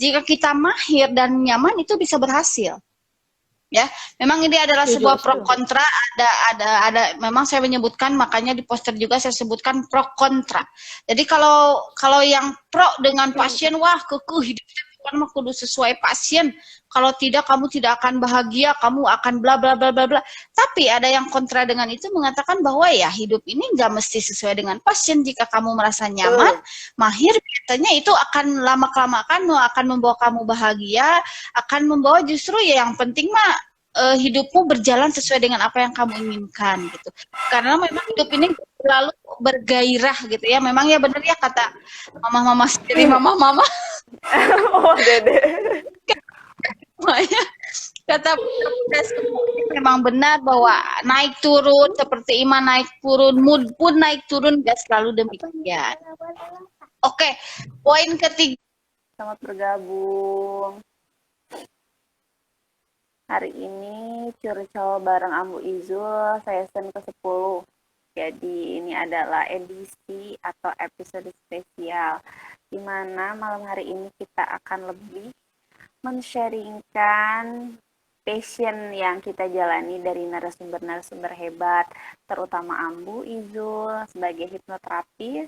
jika kita mahir dan nyaman itu bisa berhasil. Ya, memang ini adalah sebuah pro kontra, ada memang saya menyebutkan, makanya di poster juga saya sebutkan pro kontra. Jadi kalau yang pro dengan pasien, wah kekeh hidupnya mah kudu sesuai pasien. Kalau tidak kamu tidak akan bahagia, kamu akan bla bla bla bla bla. Tapi ada yang kontra dengan itu mengatakan bahwa ya hidup ini nggak mesti sesuai dengan pasien. Jika kamu merasa nyaman, mahir, biasanya itu akan lama-kelamaan akan membawa kamu bahagia, akan membawa justru ya yang penting mah hidupmu berjalan sesuai dengan apa yang kamu inginkan gitu. Karena memang hidup ini selalu bergairah gitu ya. Memang ya benar ya kata mama-mama sendiri, mama-mama. Oh, Dede. Kata memang benar bahwa naik turun seperti iman naik turun, mood pun naik turun, gak selalu demikian. Oke, poin ketiga. Selamat bergabung. Hari ini curcol bareng Ambu Izul, season ke-10. Jadi ini adalah edisi atau episode spesial, di mana malam hari ini kita akan lebih men-sharingkan passion yang kita jalani dari narasumber-narasumber hebat, terutama Ambu Izul sebagai hipnoterapis,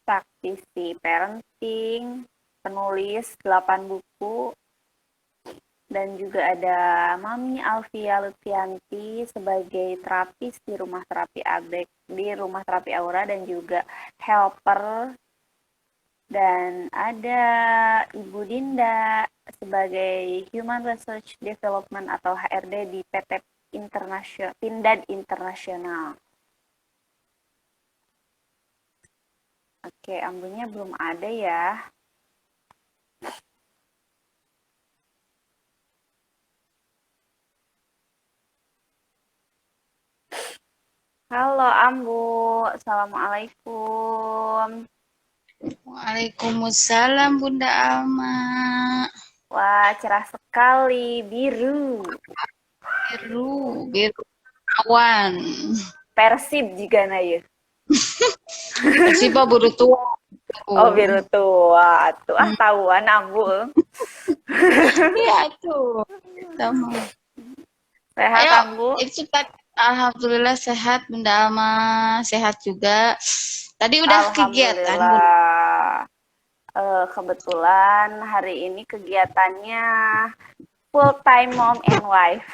praktisi parenting, penulis 8 buku, dan juga ada Mami Alfia Lutfianti sebagai terapis di rumah terapi Abek, di rumah terapi Aura, dan juga helper. Dan ada Ibu Dinda sebagai Human Research Development atau HRD di PT Pindad Internasional. Oke, Ambunya belum ada ya. Halo Ambu, Assalamualaikum. Waalaikumsalam Bunda Alma. Wah, cerah sekali, biru. Biru awan. Persib juga na ya. Persib buru tua. Oh, biru tua. Tuh, tahuan Ambu. Iya tuh. Sama. Sehat Ambu? Itu alhamdulillah sehat, Bunda Alma sehat juga. Tadi udah kegiatan, Bunda. Kebetulan hari ini kegiatannya full time mom and wife.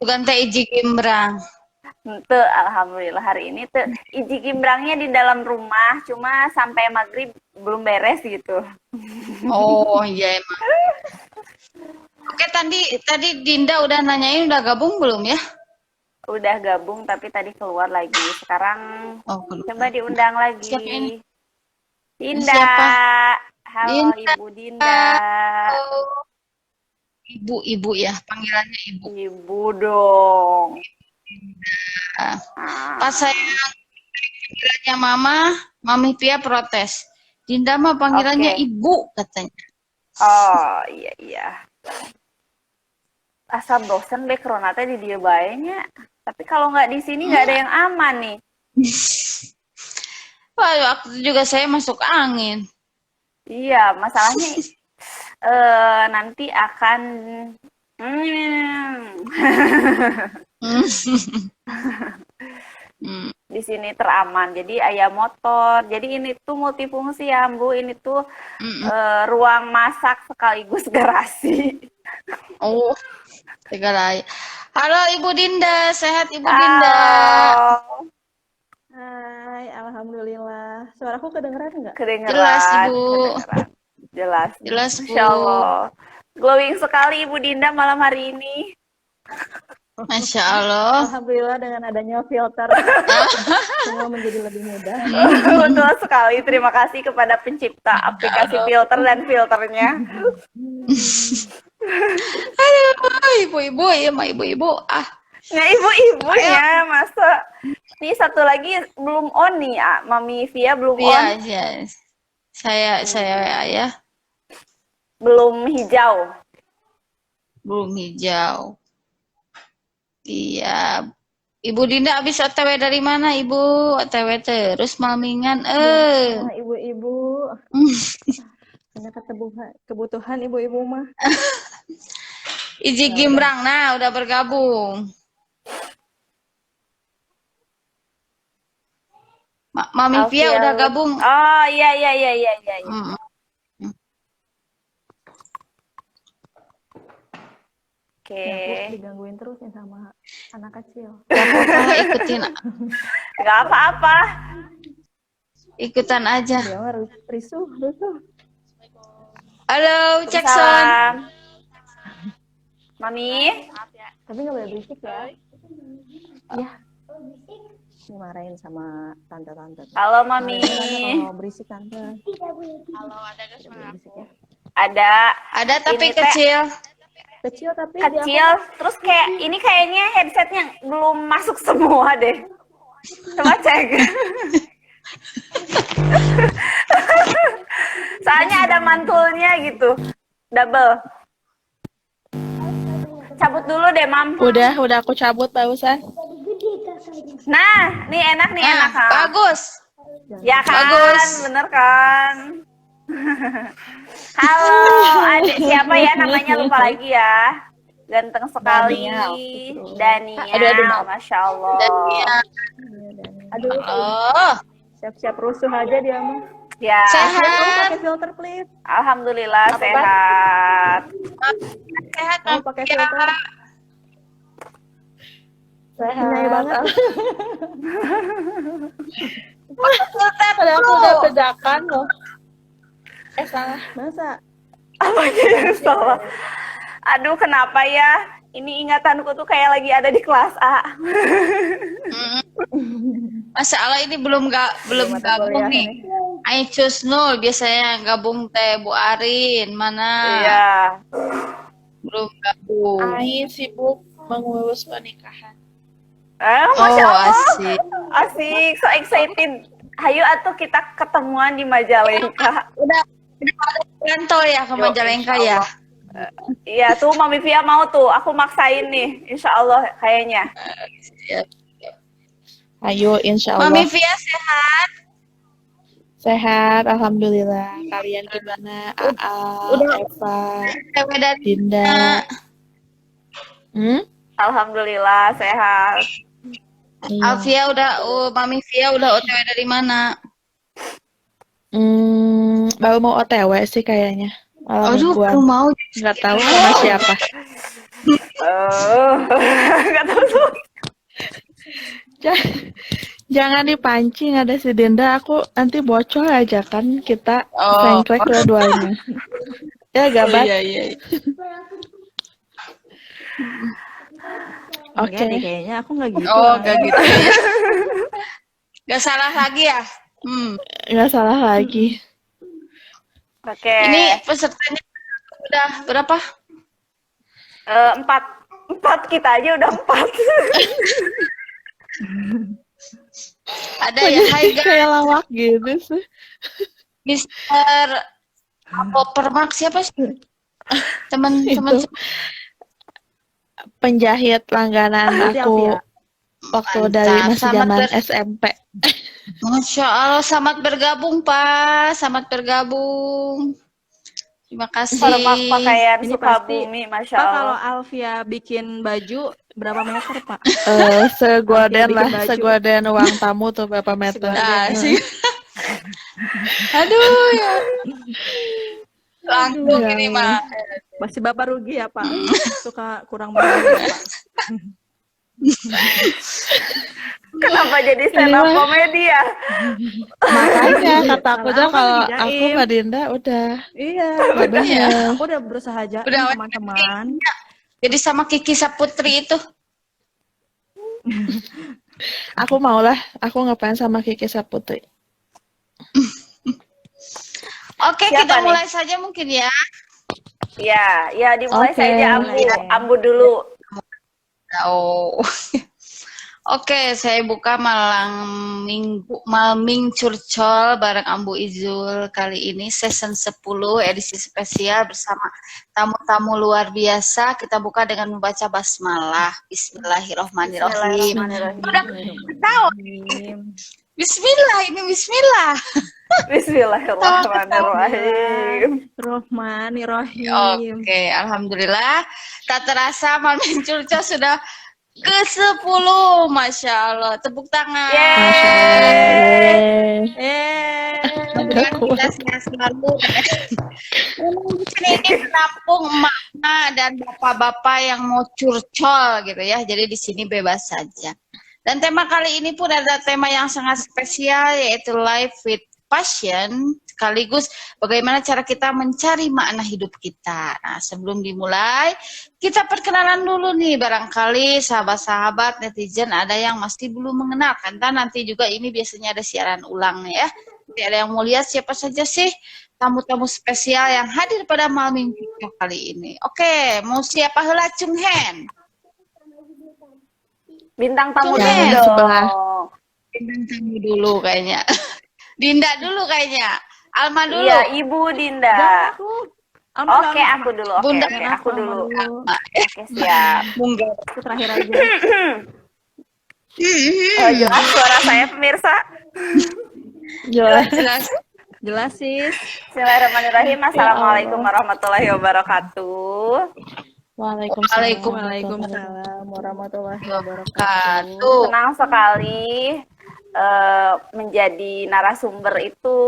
Bukan teh iji gimbrang. Tuh, alhamdulillah hari ini tuh iji gimbrangnya di dalam rumah, cuma sampai maghrib belum beres gitu. Oh iya emang. Oke, tadi Dinda udah nanyain udah gabung belum ya? Udah gabung tapi tadi keluar lagi. Sekarang coba diundang lagi. Siapa ini? Dinda. Siapa? Halo Dinda. Ibu Dinda. Ibu ya, panggilannya ibu. Ibu dong. Dinda. Pas saya panggilannya Mami Pia protes. Dinda mah panggilannya ibu katanya. Oh, iya. Asa bosen deh corona teh di dia baenya. Tapi kalau nggak di sini nggak ada yang aman nih. Wah, waktu itu juga saya masuk angin. Iya, masalahnya nanti akan di sini teraman. Jadi ayah motor. Jadi ini tuh multifungsi ya, Bu. Ini tuh ruang masak sekaligus garasi. Oh, segala. Halo Ibu Dinda, sehat Ibu Dinda? Hai, alhamdulillah. Suaraku kedengeran nggak? Kedengeran. Jelas Ibu. Kedengeran. Jelas Bu. Masya Allah. Glowing sekali Ibu Dinda malam hari ini. Masya Allah. Alhamdulillah dengan adanya filter semua menjadi lebih mudah. Betul sekali. Terima kasih kepada pencipta aplikasi filter dan filternya. Aduh, ibu-ibu ya, mah ibu-ibu. Nah, ibu-ibunya masa. Nih satu lagi belum on nih, Mami Via belum on. Iya. Saya ya. Belum hijau. Iya. Ibu Dinda habis OTW dari mana, Ibu? OTW terus malmingan, Ibu-ibu. Punya kebutuhan ibu-ibu mah. Iji Gimbrang, nah udah bergabung. Mami Via udah gabung. Oh iya. Mm. Oke. Ya, aku digangguin terus ya sama anak kecil. Gak apa-apa, ikutin. Gak apa-apa. Ikutan aja. Dia mah risuh. Halo, Jackson. Salam. Mami. Tapi nggak boleh berisik ya. Iya. Dimarahin sama tante-tante. Halo Mami. Kalau berisik tante. Halo, ada gak suara aku? Ya. Ada Tapi ini teh kecil. Kecil tapi kecil. Terus kayak ini kayaknya headsetnya belum masuk semua deh. Coba cek. Soalnya ada mantulnya gitu. Double. Cabut dulu deh, Mam. Udah aku cabut barusan. Nah, nih enak Nah, kan? bagus. Ya kan, Bagus. bener kan? Halo, adik siapa ya namanya lupa lagi ya. Ganteng sekali. Daniel. Aduh, Masya Allah. aduh, Oh, siap-siap rusuh aja dia mah. Ya, sehat. Pakai filter please. alhamdulillah sehat. Sehat, Kamu Mami pakai Via. filter. Nyai banget. Padahal aku udah tedakan loh. Salah. Masa? Apanya yang salah? Aduh, kenapa ya? Ini ingatanku tuh kayak lagi ada di kelas A. Masalah ini belum mata gabung kuliah nih. ini. Aicus Nul biasanya gabung teh Bu Arin. Mana? Iya. Belum gabung. Ain sibuk mengurus pernikahan. Masya Oh, Allah. asik. Asik, so excited. Hayu atuh kita ketemuan di Majalengka. Udah pada rantau ya ke Yo, Majalengka insya ya? Allah. Iya tuh Mami Via mau tuh, aku maksain nih, insya Allah kayaknya. Ayo, insya Allah. Mami Via sehat? Sehat, alhamdulillah. Kalian gimana? Aa, Eva, Cewek dari Dinda. Alhamdulillah sehat. Iya. Alvia Mami Via udah OTW dari mana? Baru mau OTW sih kayaknya. Malam Aduh, mingguan. aku mau. Nggak tahu sama siapa. Nggak tahu tuh. Jangan dipancing, ada si Dinda. Aku nanti bocor aja kan kita sengklek dua-duanya. Ya gabat. Iya. Oke. Enggak deh, kayaknya aku nggak gitu. Oh, gak gitu ya. Gak salah lagi ya? Nggak salah lagi. Oke. Ini pesertanya udah berapa? 4 kita aja udah 4. Ada ya, hai guys, Kayak lawak gitu sih. Mister Permak siapa sih? Teman-teman Itu. Penjahit langganan aku waktu dari masih zaman SMP. Masya Allah, selamat bergabung Pak, selamat bergabung. Terima kasih. Permak pakaian Ini Sukabumi, Masya Pak, Allah. kalau Alvia bikin baju berapa meter, Pak? Seguaden lah, bikin baju. seguaden uang tamu tuh berapa meter. Nah, sih. Aduh ya. Langsung Ya ini Allah. mah. Masih Bapak rugi ya, Pak? Suka kurang banget ya, Pak? Kenapa jadi stand up Inilah. komedi ya? Makanya kata aku aja Salah, kalau lagi jaim. aku Mbak Dinda udah Iya. bener. Aku udah berusaha jaim Udah, teman-teman. Jadi sama Kiki Saputri itu. Aku maulah, aku ngapain sama Kiki Saputri. Oke, Siapa kita nih? mulai saja mungkin ya. Ya dimulai Oke. saja Ambu dulu. Oh. Oke, saya buka Malming Curcol bareng Ambu Izul kali ini season 10 edisi spesial bersama tamu-tamu luar biasa. Kita buka dengan membaca basmalah. Bismillahirrahmanirrahim. Udah tahu. Bismillah, ini Bismillah. Bismillahirrahmanirrahim. Rohmanirrohim. Oke, alhamdulillah. Tak terasa Malam Curcol sudah ke-10. Masya Allah. Tepuk tangan. Mudah-mudahan kita sehat selalu. Memang di sini ini menampung emak-emak dan bapak-bapak yang mau curcol gitu ya. Jadi di sini bebas saja. Dan tema kali ini pun ada tema yang sangat spesial, yaitu Life with Passion, sekaligus bagaimana cara kita mencari makna hidup kita. Nah, sebelum dimulai, kita perkenalan dulu nih, barangkali sahabat-sahabat netizen ada yang masih belum mengenal, karena nanti juga ini biasanya ada siaran ulang ya. Nanti ada yang mau lihat siapa saja sih tamu-tamu spesial yang hadir pada malam minggu kali ini. Oke, mau siapa heula Chung Hen? Bintang tamu Chung dulu Hen. dong. Bintang tamu dulu kayaknya. Dinda dulu kayaknya. Alma dulu. Iya, Ibu Dinda. Oke, aku dulu. Oke, Bunda, oke, aku dulu. Alma. Oke, siap. Bungga. Itu terakhir aja. Jelas suara saya pemirsa. Jelas. Jelas sis. Bismillahirrahmanirrahim. Assalamualaikum warahmatullahi wabarakatuh. Waalaikumsalam warahmatullahi wabarakatuh. Wabarakatuh. Senang sekali menjadi narasumber itu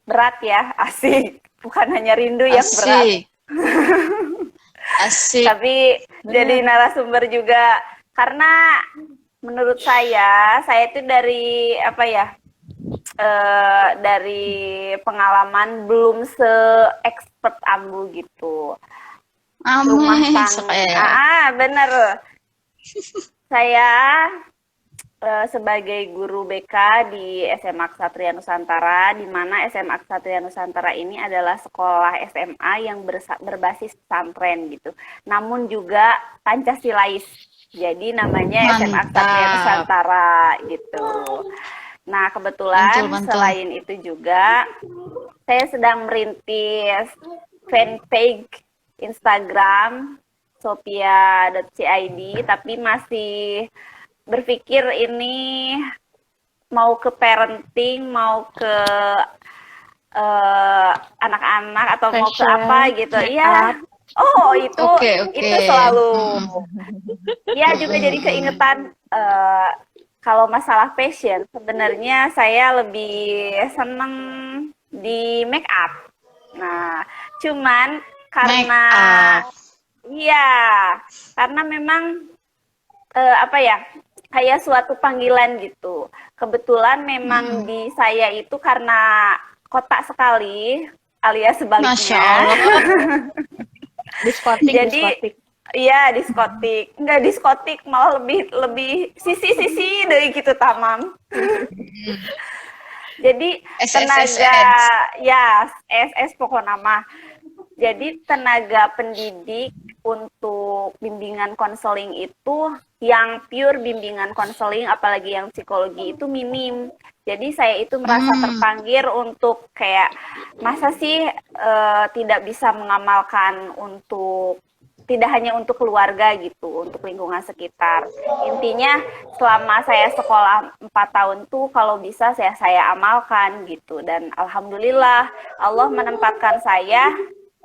berat ya, asik. Bukan hanya rindu yang berat. Asik. Tapi jadi narasumber juga karena menurut saya itu dari apa ya? Dari pengalaman belum se-expert Ambu gitu. Rumah tangga. Bener. Saya sebagai guru BK di SMA Ksatria Nusantara, di mana SMA Ksatria Nusantara ini adalah sekolah SMA yang berbasis pesantren gitu. Namun juga Pancasilais. Jadi namanya SMA Ksatria Nusantara gitu. Nah, kebetulan selain itu juga saya sedang merintis fanpage Instagram sophia.cid, tapi masih berpikir ini mau ke parenting, mau ke anak-anak atau mau ke apa gitu. Iya. Oh, itu selalu. Ya, juga jadi keingetan kalau masalah passion, sebenarnya saya lebih seneng di make up. Nah, cuman karena karena memang apa ya, kayak suatu panggilan gitu. Kebetulan memang di saya itu karena kotak sekali, alias sebaliknya. Masya Allah. Jadi iya, diskotik. Enggak diskotik, malah lebih sisi dari gitu tamam. Jadi tenaga SS pokok nama. Jadi tenaga pendidik untuk bimbingan konseling itu yang pure bimbingan konseling, apalagi yang psikologi itu minim. Jadi saya itu merasa terpanggil untuk kayak masa sih tidak bisa mengamalkan untuk tidak hanya untuk keluarga gitu, untuk lingkungan sekitar. Intinya selama saya sekolah 4 tahun tuh kalau bisa saya amalkan gitu. Dan alhamdulillah Allah menempatkan saya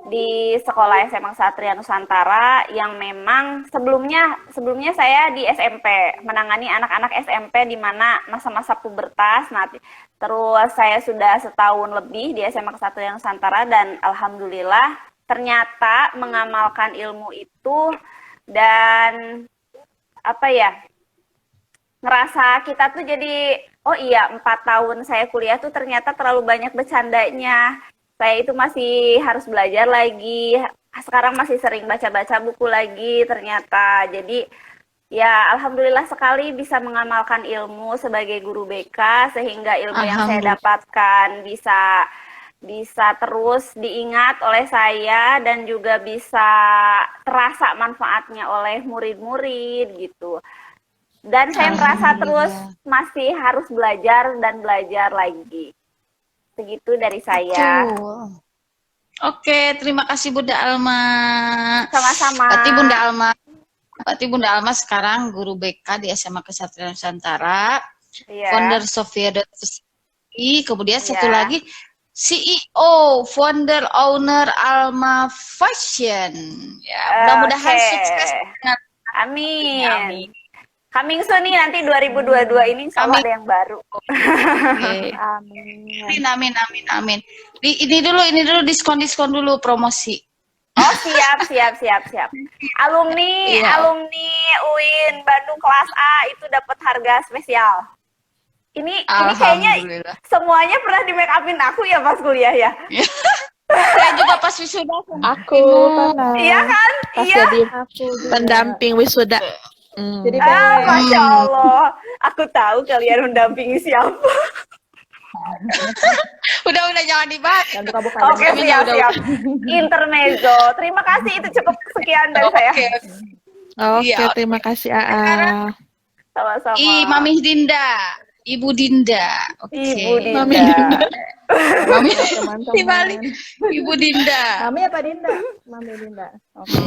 di sekolah SMA Ksatria Nusantara yang memang sebelumnya saya di SMP menangani anak-anak SMP di mana masa-masa pubertas. Nah, terus saya sudah setahun lebih di SMA Ksatria Nusantara dan alhamdulillah ternyata mengamalkan ilmu itu dan apa ya, ngerasa kita tuh jadi oh iya 4 tahun saya kuliah tuh ternyata terlalu banyak bercandanya. Saya itu masih harus belajar lagi. Sekarang masih sering baca-baca buku lagi ternyata. Jadi ya alhamdulillah sekali bisa mengamalkan ilmu sebagai guru BK sehingga ilmu yang saya dapatkan bisa terus diingat oleh saya dan juga bisa terasa manfaatnya oleh murid-murid gitu. Dan saya merasa terus masih harus belajar dan belajar lagi. Segitu dari saya. Oke, terima kasih Bunda Alma. Sama-sama. Berarti Bunda Alma sekarang guru BK di SMA Ksatria Nusantara. Iya. founder Sofia Dotsusi, kemudian satu Iya. lagi CEO, founder, owner Alma Fashion. Ya, mudah-mudahan Oke. sukses dengan Amin. Amin. Coming soon nih nanti 2022 ini insya Allah Amin. ada yang baru. Oke. Amin. Amin. Ini dulu diskon dulu promosi. Oh siap. Alumni Iya. UIN Bandung kelas A itu dapat harga spesial. Ini kayaknya Alhamdulillah. semuanya pernah di make upin aku ya pas kuliah ya. Saya juga pas wisuda. Aku Iya kan? pas Iya. jadi Aku juga. pendamping wisuda. Jadi Masya Allah. Aku tahu kalian mendampingi siapa. Udah jangan dibahas. dan buka-buka Oke, siap. Intermezzo. Terima kasih, itu cukup sekian dari saya. Oke, Iya. terima kasih AA. Sama-sama. Mami Dinda, Ibu Dinda. Oke. Ibu Dinda. Mami Dinda. Mami teman-teman. dibalik. Ibu Dinda. Mami apa Dinda? Mami Dinda. Oke.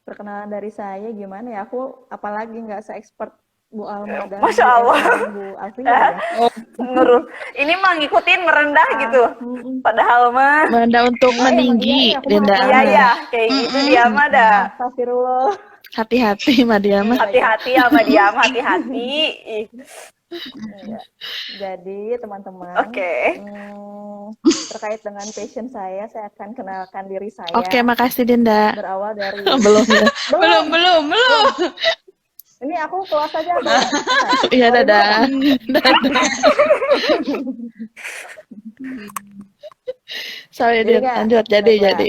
Perkenalan dari saya gimana ya? Aku apalagi nggak se-expert Bu Alma dan Masya Allah. Bu Alfia ya. Nurul. Ini mah ngikutin merendah gitu. Padahal mah. Manda untuk Emang meninggi, iya, aku Dinda. mau Iya, kayak gitu dia mah dah. Astagfirullah. Hati-hati, Madia mah. Hati-hati sama dia mah, hati-hati. Ih. Iya. Jadi teman-teman, Oke. terkait dengan passion saya akan kenalkan diri saya. Oke, makasih Dinda. Berawal dari Belum ya? Belum. Ini aku keluar saja. Iya, dadah. Sorry, Jadi Din. nggak? Lanjut. Baiklah. Jadi.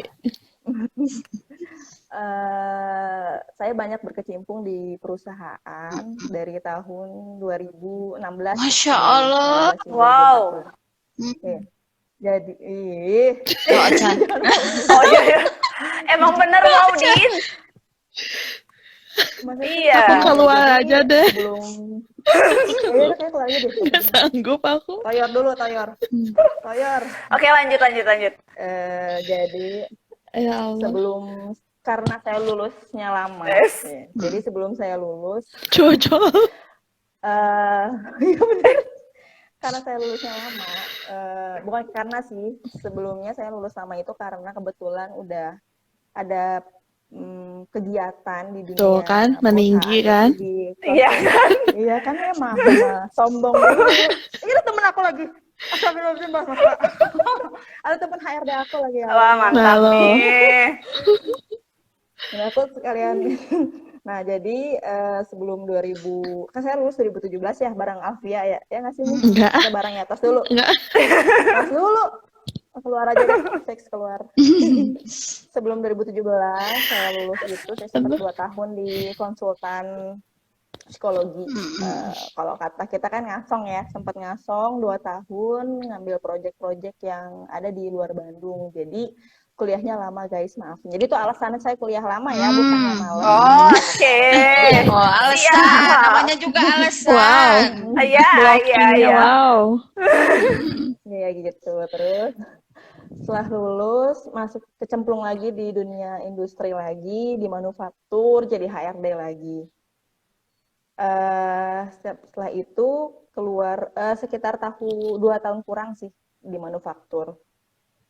Saya banyak berkecimpung di perusahaan dari tahun 2016. Masya Allah. 2016, Wow. Oke. Jadi, Doa Chan. Oh iya. Emang bener mau, Din. maksudnya Iya. Aku keluar aja deh. belum. Ya udah, kayak keluar aja deh. Nggak sanggup aku. Toyor dulu, Toyor. Oke, lanjut. Jadi Ya Allah. sebelum karena saya lulusnya lama, Yes. ya. Jadi sebelum saya lulus, Cocok. iya benar. Karena saya lulusnya lama, bukan karena sih, sebelumnya saya lulus lama itu karena kebetulan udah ada kegiatan di dunia Tuh kan, meninggi kan? Iya. Iya kan emang sombong dulu. Ini temen aku lagi. Astagfirullahaladzim, Mbak. Ada temen HRD aku lagi. Ya. Wah, mantap Halo. nih. Nah, aku sekalian. Nah, jadi sebelum 2000, kan saya lulus 2017 ya, bareng Alfia ya. Ya nggak sih? Enggak. Kita barengnya tas dulu. Enggak. Tas dulu. Keluar aja deh, seks keluar. Sebelum 2017 saya lulus gitu, saya sempat 2 tahun di konsultan psikologi. Kalau kata kita kan ngasong ya, sempat ngasong 2 tahun ngambil proyek-proyek yang ada di luar Bandung. Jadi kuliahnya lama guys, maaf. Jadi itu alasannya saya kuliah lama ya, bukannya malam. Oke. Oh, alasan. Siap. Namanya juga alasan. Wow. Iya. Wow. Ya gitu. Terus setelah lulus masuk kecemplung lagi di dunia industri lagi, di manufaktur, jadi HRD lagi. Setelah itu keluar sekitar 2 tahun kurang sih di manufaktur.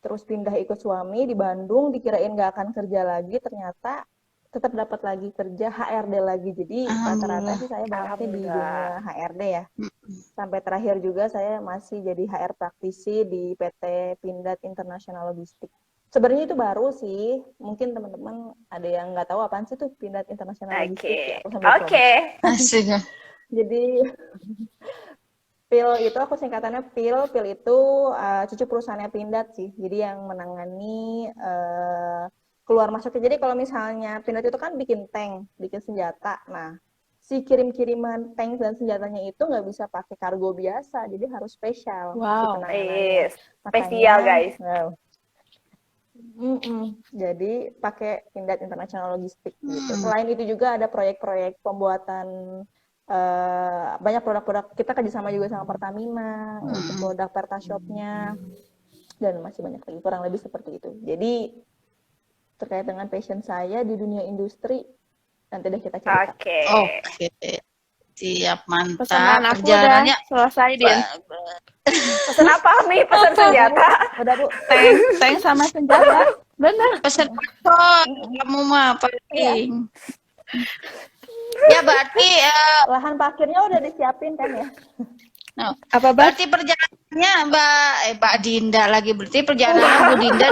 Terus pindah ikut suami di Bandung, dikirain nggak akan kerja lagi, ternyata tetap dapat lagi kerja HRD lagi. Jadi rata-rata sih saya banyaknya di dunia HRD ya. Sampai terakhir juga saya masih jadi HR praktisi di PT Pindad International Logistik. Sebenarnya itu baru sih, mungkin teman-teman ada yang nggak tahu apaan sih tuh Pindad International Logistik. Ya, aku sambil Oke. Asik. Jadi PIL itu aku singkatannya PIL. PIL itu cucu perusahaannya Pindad sih. Jadi yang menangani keluar masuknya. Jadi kalau misalnya Pindad itu kan bikin tank, bikin senjata. Nah, si kirim-kiriman tank dan senjatanya itu nggak bisa pakai kargo biasa. Jadi harus spesial. Wow. Yes. Spesial guys. Wow. Jadi pakai Pindad International Logistik gitu. Selain itu juga ada proyek-proyek pembuatan banyak produk-produk, kita kerjasama juga sama Pertamina untuk produk Pertashopnya dan masih banyak lagi, kurang lebih seperti itu. Jadi terkait dengan passion saya di dunia industri nanti deh kita cerita. Oke. Siap, mantap. Pesanan aku udah Perjalanannya selesai, Din. Pesan apa, Mi? Pesan senjata? Udah, Bu. Tank sama senjata. Bener. pesan paspor kamu mah paling. Ya berarti Lahan parkirnya udah disiapin kan ya? Apa, Bang? berarti perjalanannya Mbak Dinda lagi, berarti perjalanan Bu Dinda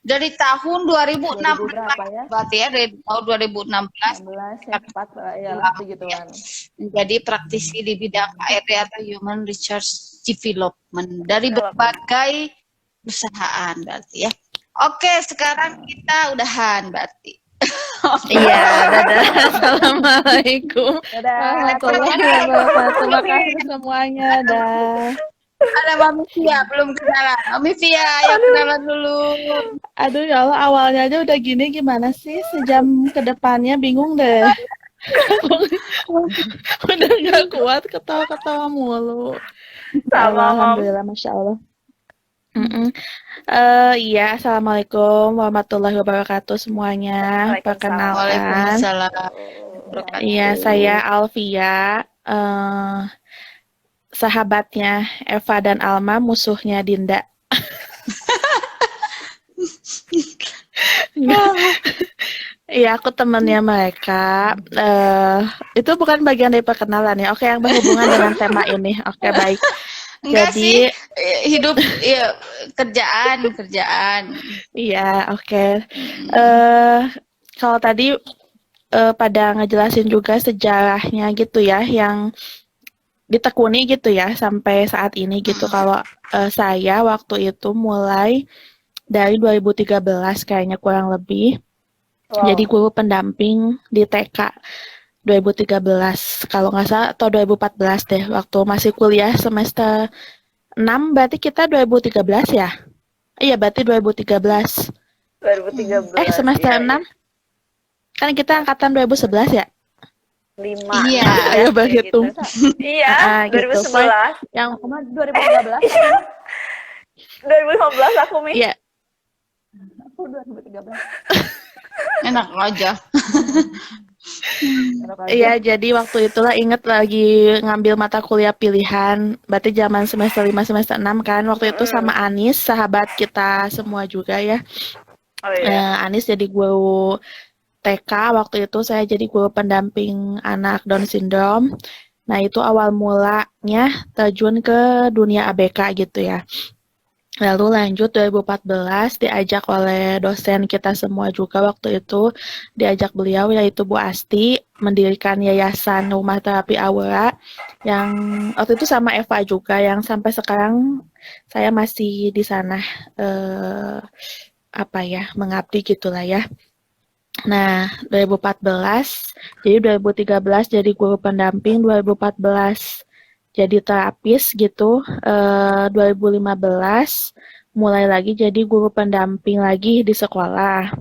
dari tahun 2016 berapa ya? berarti ya, dari tahun 2016 16 ya, 4 ya, segituan. menjadi praktisi di bidang HRD atau Human Resource Development dari berbagai perusahaan berarti ya. Oke, sekarang kita udahan berarti. Iya, dadah. Assalamualaikum. Dadah. Warahmatullahi wabarakatuh. Terima kasih semuanya. Dah. Ada Mami Via belum kenalan. Mami Via, ayo kenalan dulu. Aduh ya Allah, awalnya aja udah gini, gimana sih? Sejam ke depannya bingung deh. Udah gak kuat ketawa-ketawa mulu. Alhamdulillah, Masya Allah. Iya, Assalamualaikum warahmatullahi wabarakatuh semuanya. Perkenalkan, Waalaikumsalam. iya saya Alvia, sahabatnya Eva dan Alma, musuhnya Dinda. Iya, aku temannya mereka. Itu bukan bagian dari perkenalan ya. Oke, yang berhubungan dengan tema ini. Oke, baik. Enggak Jadi, sih, hidup ya kerjaan. iya, oke. Kalau tadi pada ngejelasin juga sejarahnya gitu ya, yang ditekuni gitu ya sampai saat ini gitu. Kalau saya waktu itu mulai dari 2013 kayaknya kurang lebih. Jadi guru pendamping di TK 2013 kalau nggak salah, atau 2014 deh, waktu masih kuliah semester 6, berarti kita 2013 ya? Iya, berarti 2013. 2013. Semester 6? Kan kita angkatan 2011 ya? 5. Iya. Ayo berhitung. Iya, gitu. 2011. Yang 2013. 2015 aku, Mi. Iya. Aku 2013. Enak aja. Iya, jadi waktu itulah inget lagi ngambil mata kuliah pilihan. Berarti zaman semester 5, semester 6 kan. Waktu itu sama Anis, sahabat kita semua juga ya. Oh iya. Anis jadi guru TK, waktu itu saya jadi guru pendamping anak Down syndrome. Nah, itu awal mulanya terjun ke dunia ABK gitu ya. Lalu lanjut 2014 diajak oleh dosen kita semua juga waktu itu, diajak beliau yaitu Bu Asti mendirikan Yayasan Rumah Terapi Aura yang waktu itu sama Eva juga, yang sampai sekarang saya masih di sana mengabdi gitulah ya. Nah, 2014, jadi 2013 jadi guru pendamping, 2014 jadi terapis gitu, 2015 mulai lagi jadi guru pendamping lagi di sekolah.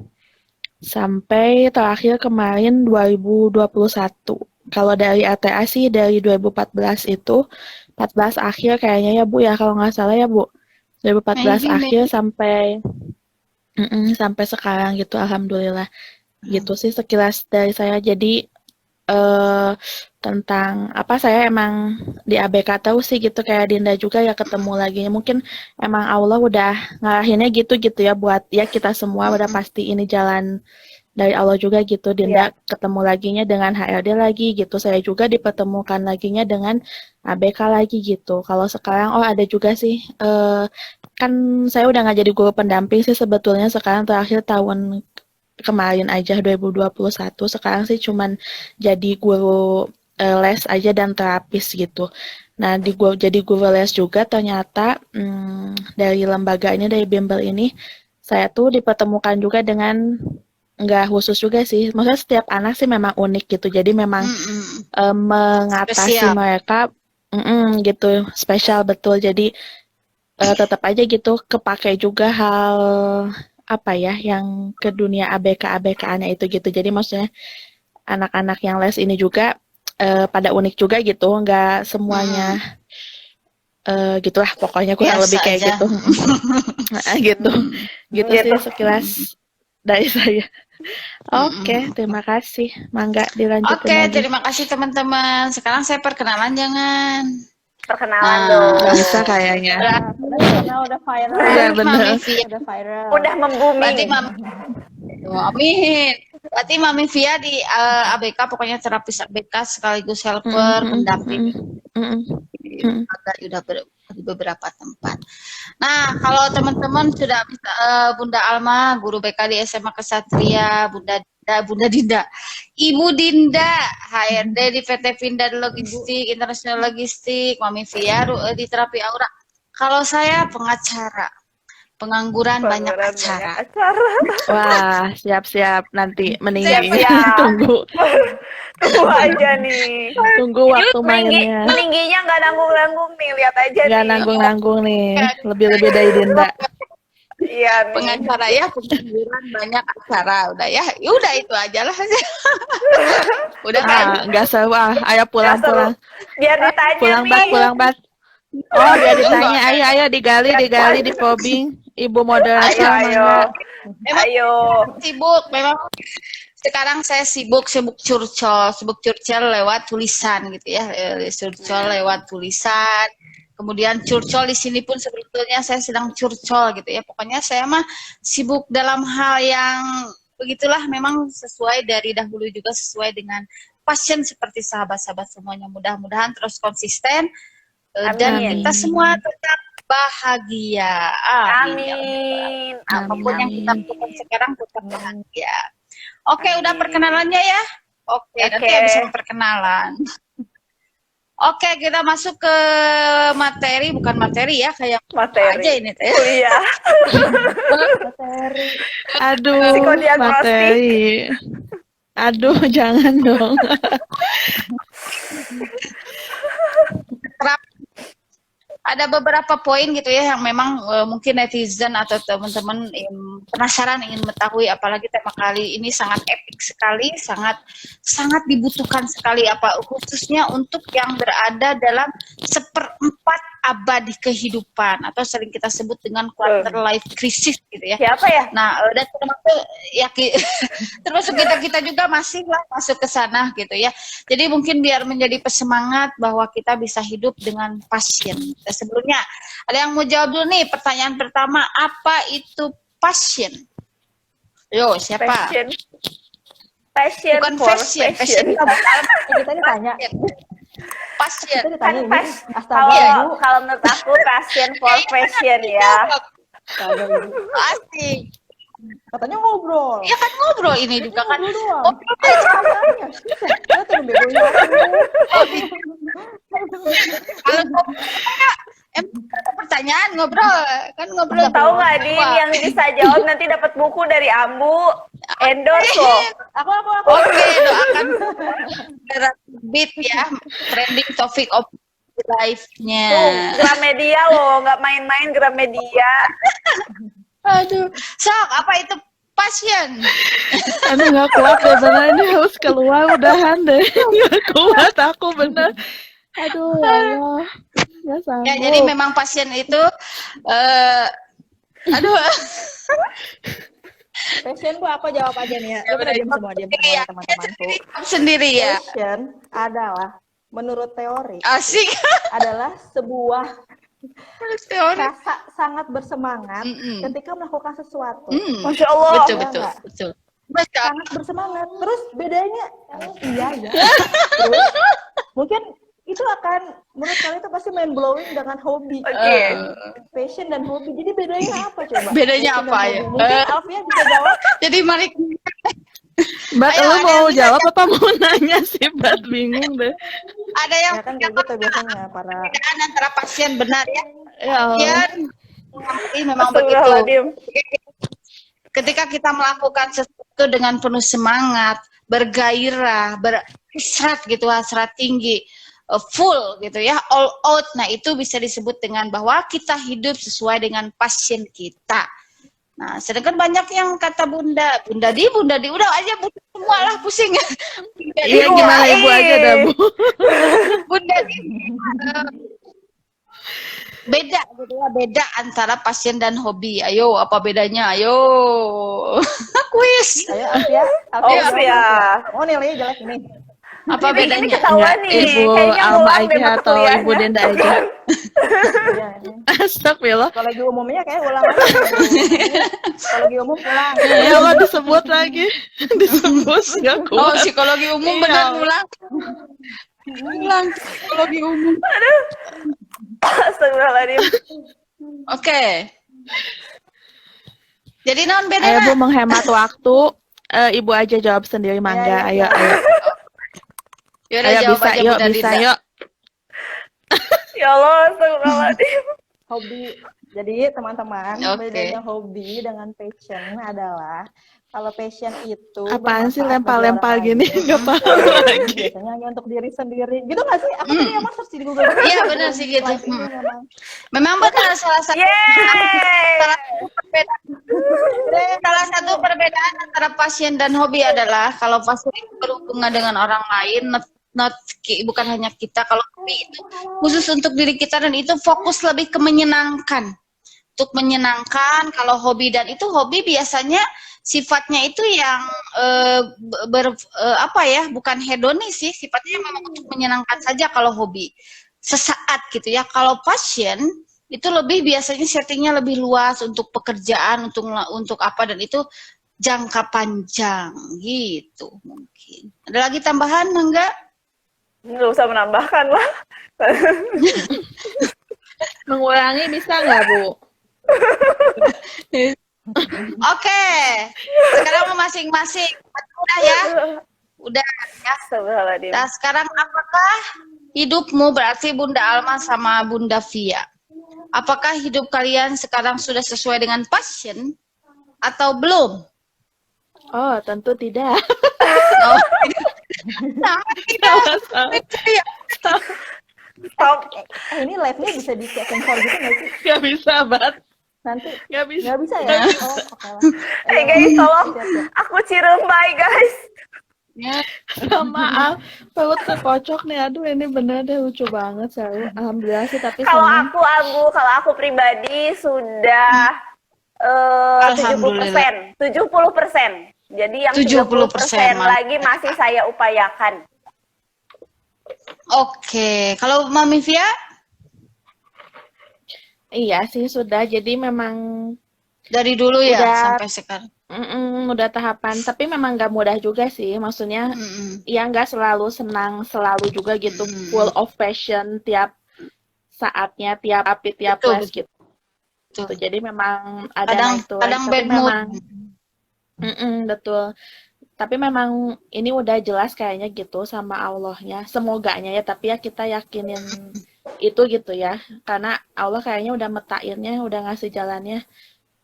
Sampai terakhir kemarin 2021. Kalau dari ATA sih dari 2014 itu, 14 akhir kayaknya ya Bu ya, kalau nggak salah ya Bu. 2014 akhir sampai sekarang gitu, alhamdulillah. Gitu sih sekilas dari saya. Jadi tentang saya emang di ABK tahu sih gitu, kayak Dinda juga ya ketemu lagi. Mungkin emang Allah udah ngarahinnya gitu ya buat ya kita semua, udah pasti ini jalan dari Allah juga gitu. Dinda ketemu laginya dengan HRD lagi gitu. Saya juga dipertemukan laginya dengan ABK lagi gitu. Kalau sekarang ada juga sih kan saya udah nggak jadi guru pendamping sih sebetulnya sekarang, terakhir tahun kemarin aja 2021. Sekarang sih cuman jadi guru les aja dan terapis gitu. Nah, jadi guru les juga ternyata dari lembaga ini, dari bimbel ini, saya tuh dipertemukan juga dengan, nggak khusus juga sih, maksudnya setiap anak sih memang unik gitu, jadi memang mengatasi Spesial. mereka gitu, spesial betul. Jadi tetap aja gitu kepakai juga hal yang ke dunia ABK-ABK-nya itu gitu. Jadi maksudnya anak-anak yang les ini juga pada unik juga gitu, nggak semuanya gitulah pokoknya, kurang lebih kayak Biasa aja. gitu. Gitu sih sekilas dari saya. Oke, terima kasih. Mangga dilanjutin Oke, lagi. terima kasih teman-teman. Sekarang saya perkenalan jangan. Perkenalan Nah, dong. Nggak usah kayaknya. Udah viral. Iya Mami bener. Via. Udah viral. Udah Berarti membuming. Amin. Berarti Mami Via di ABK pokoknya terapis ABK sekaligus helper, pendamping. Ada di beberapa tempat. Nah, kalau teman-teman sudah bisa Bunda Alma, guru BK di SMA Kesatria, Bunda Dinda, Ibu Dinda, HRD di PT Pindad Logistik, Internasional Logistik, Mami Via di Terapi Aura. Kalau saya pengacara, pengangguran banyak acara. Wah, siap-siap nanti meninggi. Siap-siap. Tunggu aja nih. Tunggu waktu mainnya. Meningginya nggak nanggung-nanggung nih, lihat aja Nggak nih. nanggung-nanggung nih. Lebih-lebih dari Dinda. Iya nih. Pengacara ya, pengangguran banyak acara. Udah ya, udah itu aja lah. Udah kan? Nggak seru. Ayo pulang-pulang. Biar ditanya Pulang nih. bat, pulang bat. Oh, biar ditanya. Ayo, digali, di probing. Ibu moderator, Ayo. mangga. Ayo. Sibuk, memang sekarang saya sibuk curcol lewat tulisan gitu ya, curcol lewat tulisan. Kemudian curcol di sini pun sebetulnya saya sedang curcol gitu ya. Pokoknya saya mah sibuk dalam hal yang begitulah, memang sesuai dari dahulu juga sesuai dengan passion seperti sahabat-sahabat semuanya. Mudah-mudahan terus konsisten dan Amin. kita semua tetap bahagia. Amin. Apapun yang kita lakukan sekarang tetap bahagia. Oke, udah perkenalannya ya. Oke, nanti habis perkenalan. Oke, kita masuk ke materi, bukan materi ya, kayak Materi. aja ini teh. Kuliah. Aduh, Psikodiagnostik. materi. Aduh, jangan dong. Ada beberapa poin gitu ya yang memang mungkin netizen atau teman-teman penasaran ingin mengetahui, apalagi tema kali ini sangat epik sekali, sangat dibutuhkan sekali, apa khususnya untuk yang berada dalam 1/4 abad di kehidupan atau sering kita sebut dengan quarter life crisis gitu ya. Siapa ya? Nah, dan termasuk ya termasuk kita juga masih lah masuk ke sana gitu ya. Jadi mungkin biar menjadi pesemangat bahwa kita bisa hidup dengan passion. Sebelumnya, ada yang mau jawab dulu nih pertanyaan pertama, apa itu passion? Yo, siapa? Passion. Bukan for fashion. Kita ditanya. Passion. Kita ditanya ini. Astaga, Ibu. Kalau menurut aku passion for fashion ya. Asik. Katanya ngobrol. Ya kan ngobrol ini juga kan. Ngobrol doang. Ngobrol aja. Katanya. Kita tuh begonya Kalau ada pertanyaan ngobrol kan ngobrol. Tahu nggak Din, yang bisa jawab nanti dapat buku dari Ambu, endorse loh. Aku. Oke, doakan beat ya, trending topic of life-nya. Tuh, Gramedia loh, nggak main-main Gramedia. Aduh, sok apa itu passion? Aduh, nggak kuat deh, bener ini harus keluar udahan deh. Nggak kuat aku bener. Aduh, ya Allah. Nggak sanggup. Ya, jadi memang passion itu, aduh. Passionku aku jawab aja nih ya. Udah diam semua, diam semua teman-temanku. Sendiri ya. Passion adalah menurut teori Asik. adalah sebuah Teori. rasa sangat bersemangat ketika melakukan sesuatu. Masya Allah. Betul. Sangat bersemangat. Terus bedanya, iya ya. Terus mungkin itu akan menurut kalian itu pasti mind blowing dengan hobi. Oke. Passion dan hobi. Jadi bedanya apa coba? Bedanya Passion apa dan ya? hobi. Mungkin Alfia bisa jawab. Jadi mari Mbak, Ayo, lu ada mau yang bisa jawab apa mau nanya sih? Mbak bingung deh. ada yang Ya kan kayak gitu biasanya para perbedaan antara pasien benar ya. Ya Allah. Pasien memang begitu. Astagfirullahaladzim. Ketika kita melakukan sesuatu dengan penuh semangat, bergairah, berhasrat gitu, hasrat tinggi, full gitu ya, all out. Nah, itu bisa disebut dengan bahwa kita hidup sesuai dengan passion kita. Nah, sedangkan banyak yang kata Bunda di, udah aja Bunda semua lah pusing. Iya, gimana Ibu aja dah, Bu. Bunda di beda gitu ya, beda antara passion dan hobi. Ayo, apa bedanya? Ayo. Aku kuis. Ayo Alfia, Alfia. jawab, Alfia. Oh nilainya jelek nih. Apa Ini bedanya? ketahuan Enggak, nih. Ibu Kayaknya Alma ngulang deh aja mata atau Ibu kuliahnya. Denda aja? Iya, ini. Astagfirullah. Kalau umumnya kayak ulang aja. Kalau umum ulang. Ya Allah disebut lagi. Disebut nggak Oh, kuat. psikologi umum Iya. benar ngulang. Ngulang psikologi umum. Astagfirullahaladzim. Oke. Jadi non Ayo bedanya? Bu menghemat waktu. Ibu aja jawab sendiri mangga. Iya, Ayo, ayo. Yaudah Ayo jawab bisa, aja yuk Bunda bisa, Dinda. yuk. Ya Allah, astagfirullahaladzim. Hobi. Jadi teman-teman, Oke. bedanya hobi dengan passion adalah kalau passion itu Apaan sih bermanfaat bagi lempar-lempar orang gini? lain. Nggak paham lagi. Biasanya hanya untuk diri sendiri. Gitu nggak sih? Aku tadi emang search di Google. Iya, benar sih gitu. Slide ini memang. Memang benar salah satu Yeay. salah satu perbedaan antara pasien dan hobi adalah kalau pasien itu berhubungan dengan orang lain, bukan hanya kita. Kalau hobi itu khusus untuk diri kita dan itu fokus lebih ke menyenangkan. Untuk menyenangkan, kalau hobi dan itu hobi biasanya sifatnya itu yang bukan hedonis sih, sifatnya memang untuk menyenangkan saja kalau hobi. Sesaat gitu ya. Kalau passion itu lebih biasanya settingnya lebih luas untuk pekerjaan, untuk apa, dan itu jangka panjang gitu mungkin. Ada lagi tambahan enggak? Nggak usah menambahkan lah. Mengurangi bisa nggak Bu? Oke, sekarang masing-masing. Udah ya? Udah ya. Astagfirullahaladzim. Nah, sekarang apakah hidupmu, berarti Bunda Alma sama Bunda Via, apakah hidup kalian sekarang sudah sesuai dengan passion atau belum? Oh, tentu tidak. Oh, sama kita. Stop. Ini live-nya bisa di sensor gitu nggak sih? Nggak bisa, Bat. Nanti Nggak bisa. nggak bisa ya? Oh, oke lah. Hey guys, tolong. Siap-siap. Aku cirembai guys. Ya, Maaf, perut terkocok nih. Aduh, ini bener deh lucu banget, Saru. Alhamdulillah sih, tapi Kalau senang. kalau aku pribadi sudah 70%. 70%. Jadi yang 30% 70%, lagi masih saya upayakan. Oke, kalau Mami Via? Iya sih, sudah. Jadi memang Dari dulu ya Udah. sampai sekarang. udah tahapan. Tapi memang nggak mudah juga sih. Maksudnya, ya nggak selalu senang, selalu juga gitu. Full of passion tiap saatnya, tiap Betul, les gitu. betul. Jadi memang ada Kadang naik turun. kadang Tapi bad mood. memang, betul. Tapi memang ini udah jelas kayaknya gitu sama Allahnya. Semoganya ya, tapi ya kita yakinin itu gitu ya. Karena Allah kayaknya udah metainnya, udah ngasih jalannya.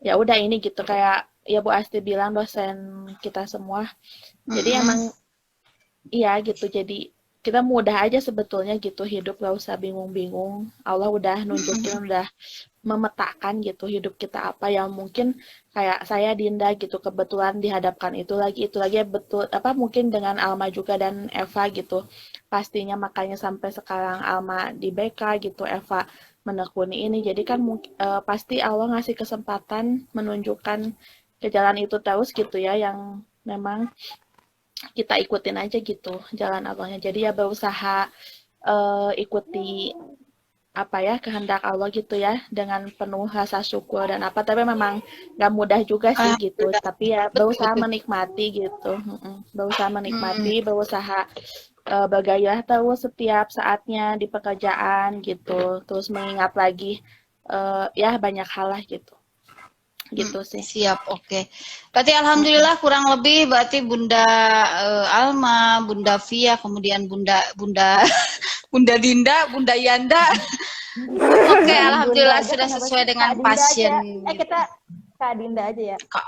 Ya udah ini gitu kayak ya Bu Asti bilang dosen kita semua. Jadi emang iya gitu. Jadi kita mudah aja sebetulnya gitu hidup, gak usah bingung-bingung. Allah udah nunjukin, udah memetakan gitu hidup kita apa yang mungkin kayak saya Dinda gitu kebetulan dihadapkan itu lagi betul apa mungkin dengan Alma juga dan Eva gitu pastinya makanya sampai sekarang Alma di BK gitu, Eva menekuni ini. Jadi kan pasti Allah ngasih kesempatan menunjukkan ke jalan itu terus gitu ya, yang memang kita ikutin aja gitu jalan Allahnya. Jadi ya berusaha ikuti apa ya kehendak Allah gitu ya dengan penuh rasa syukur dan apa, tapi memang nggak mudah juga sih gitu, tapi ya berusaha menikmati gitu. Berusaha menikmati, berusaha bergairah terus setiap saatnya di pekerjaan gitu, terus mengingat lagi ya banyak hal lah gitu sih. Siap, oke. Berarti alhamdulillah kurang lebih berarti Bunda Alma, Bunda Via, kemudian Bunda Bunda Dinda, Bunda Yanda. Oke, alhamdulillah Bunda aja, sudah kenapa sesuai sih? dengan Kak Dinda passion. aja. Kita Kak Dinda aja ya. Kak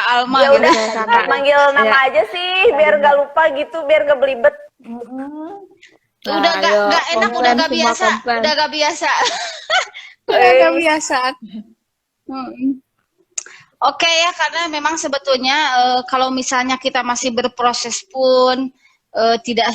Alma Ya gitu. udah, Kakak. manggil nama aja sih, biar nggak lupa gitu, biar nggak belibet. Udah Nah, gak ayo, enak, udah komplain, gak semua biasa, komplain. udah gak biasa. Udah gak biasa. Oke ya, karena memang sebetulnya kalau misalnya kita masih berproses pun tidak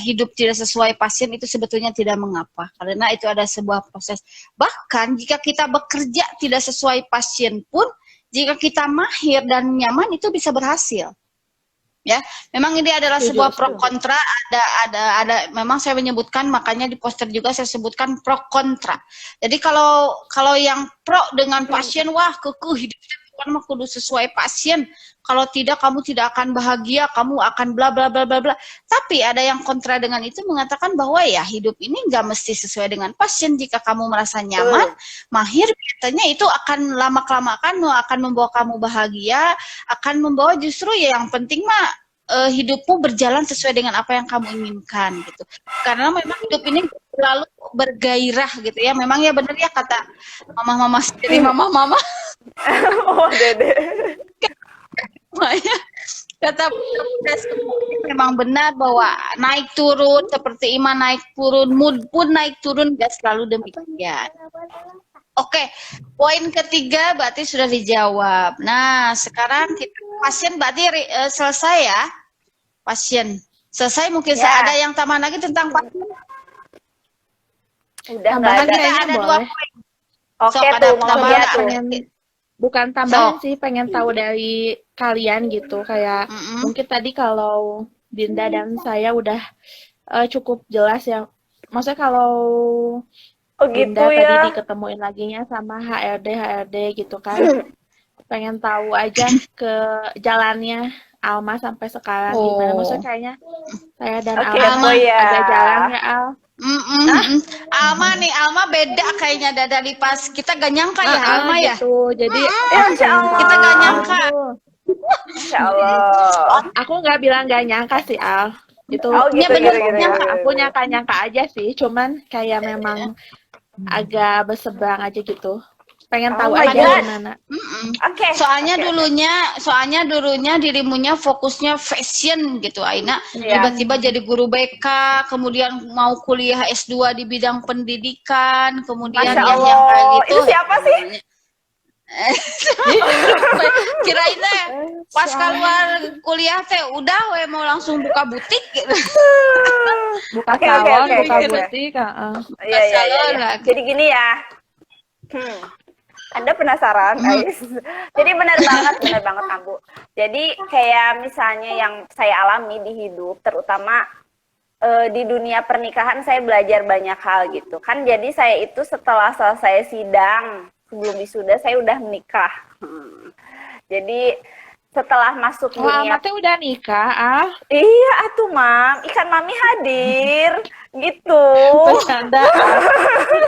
sesuai passion, itu sebetulnya tidak mengapa, karena itu ada sebuah proses. Bahkan jika kita bekerja tidak sesuai passion pun jika kita mahir dan nyaman itu bisa berhasil. Ya, memang ini adalah sebuah pro kontra, ada memang saya menyebutkan, makanya di poster juga saya sebutkan pro kontra. Jadi kalau yang pro dengan pasien, wah kekeh hidupnya bukan mah kudu sesuai pasien. Kalau tidak kamu tidak akan bahagia, kamu akan bla bla bla bla bla. Tapi ada yang kontra dengan itu mengatakan bahwa ya hidup ini nggak mesti sesuai dengan pasien. Jika kamu merasa nyaman, mahir, biasanya itu akan lama-kelamaan akan membawa kamu bahagia, akan membawa justru ya yang penting mah hidupmu berjalan sesuai dengan apa yang kamu inginkan gitu. Karena memang hidup ini selalu bergairah gitu ya. Memang ya benar ya kata mama-mama sendiri, mama-mama. Oh, Dede. Kata memang benar bahwa naik turun seperti iman naik turun, mood pun naik turun, gak selalu demikian. Oke, poin ketiga berarti sudah dijawab. Nah, sekarang kita pasien berarti selesai ya. Pasien selesai, mungkin ada yang tambah lagi tentang pasien. Udah nggak ada. Kita ada 2 poin. Oke tuh, mau lihat tuh. Bukan tambahan sih, pengen tahu dari kalian gitu. Kayak mungkin tadi kalau Dinda dan saya udah cukup jelas ya. Maksudnya kalau gitu Dinda ya. tadi diketemuin laginya sama HRD gitu kan. Pengen tahu aja ke jalannya Alma sampai sekarang gimana. Maksudnya kayaknya saya dan Alma agak jarang ya Al. Alma beda kayaknya dari pas kita gak nyangka ya Alma ya. Gitu. Jadi kita gak nyangka. Insya Allah. Aku nggak bilang gak nyangka sih Al. Itu aku nyangka aja sih. Cuman kayak memang agak berseberang aja gitu. Pengen tahu aja gimana. Oke. Soalnya dulunya dirimunya fokusnya fashion gitu, Aina. Tiba-tiba jadi guru BK, kemudian mau kuliah S2 di bidang pendidikan, kemudian yang kayak gitu. Itu siapa sih? Kirain pas keluar kuliah teh udah mau langsung buka butik gitu. Buka salon, buka butik. Iya. Jadi gini ya. Anda penasaran, guys? Jadi benar banget Ambu. Jadi kayak misalnya yang saya alami di hidup, terutama di dunia pernikahan saya belajar banyak hal gitu kan. Jadi saya itu setelah selesai sidang, sebelum wisuda saya udah menikah. Jadi setelah masuk dunia... Alma udah nikah, Iya atuh, Mam. Ikan Mami hadir. Gitu. Bercanda.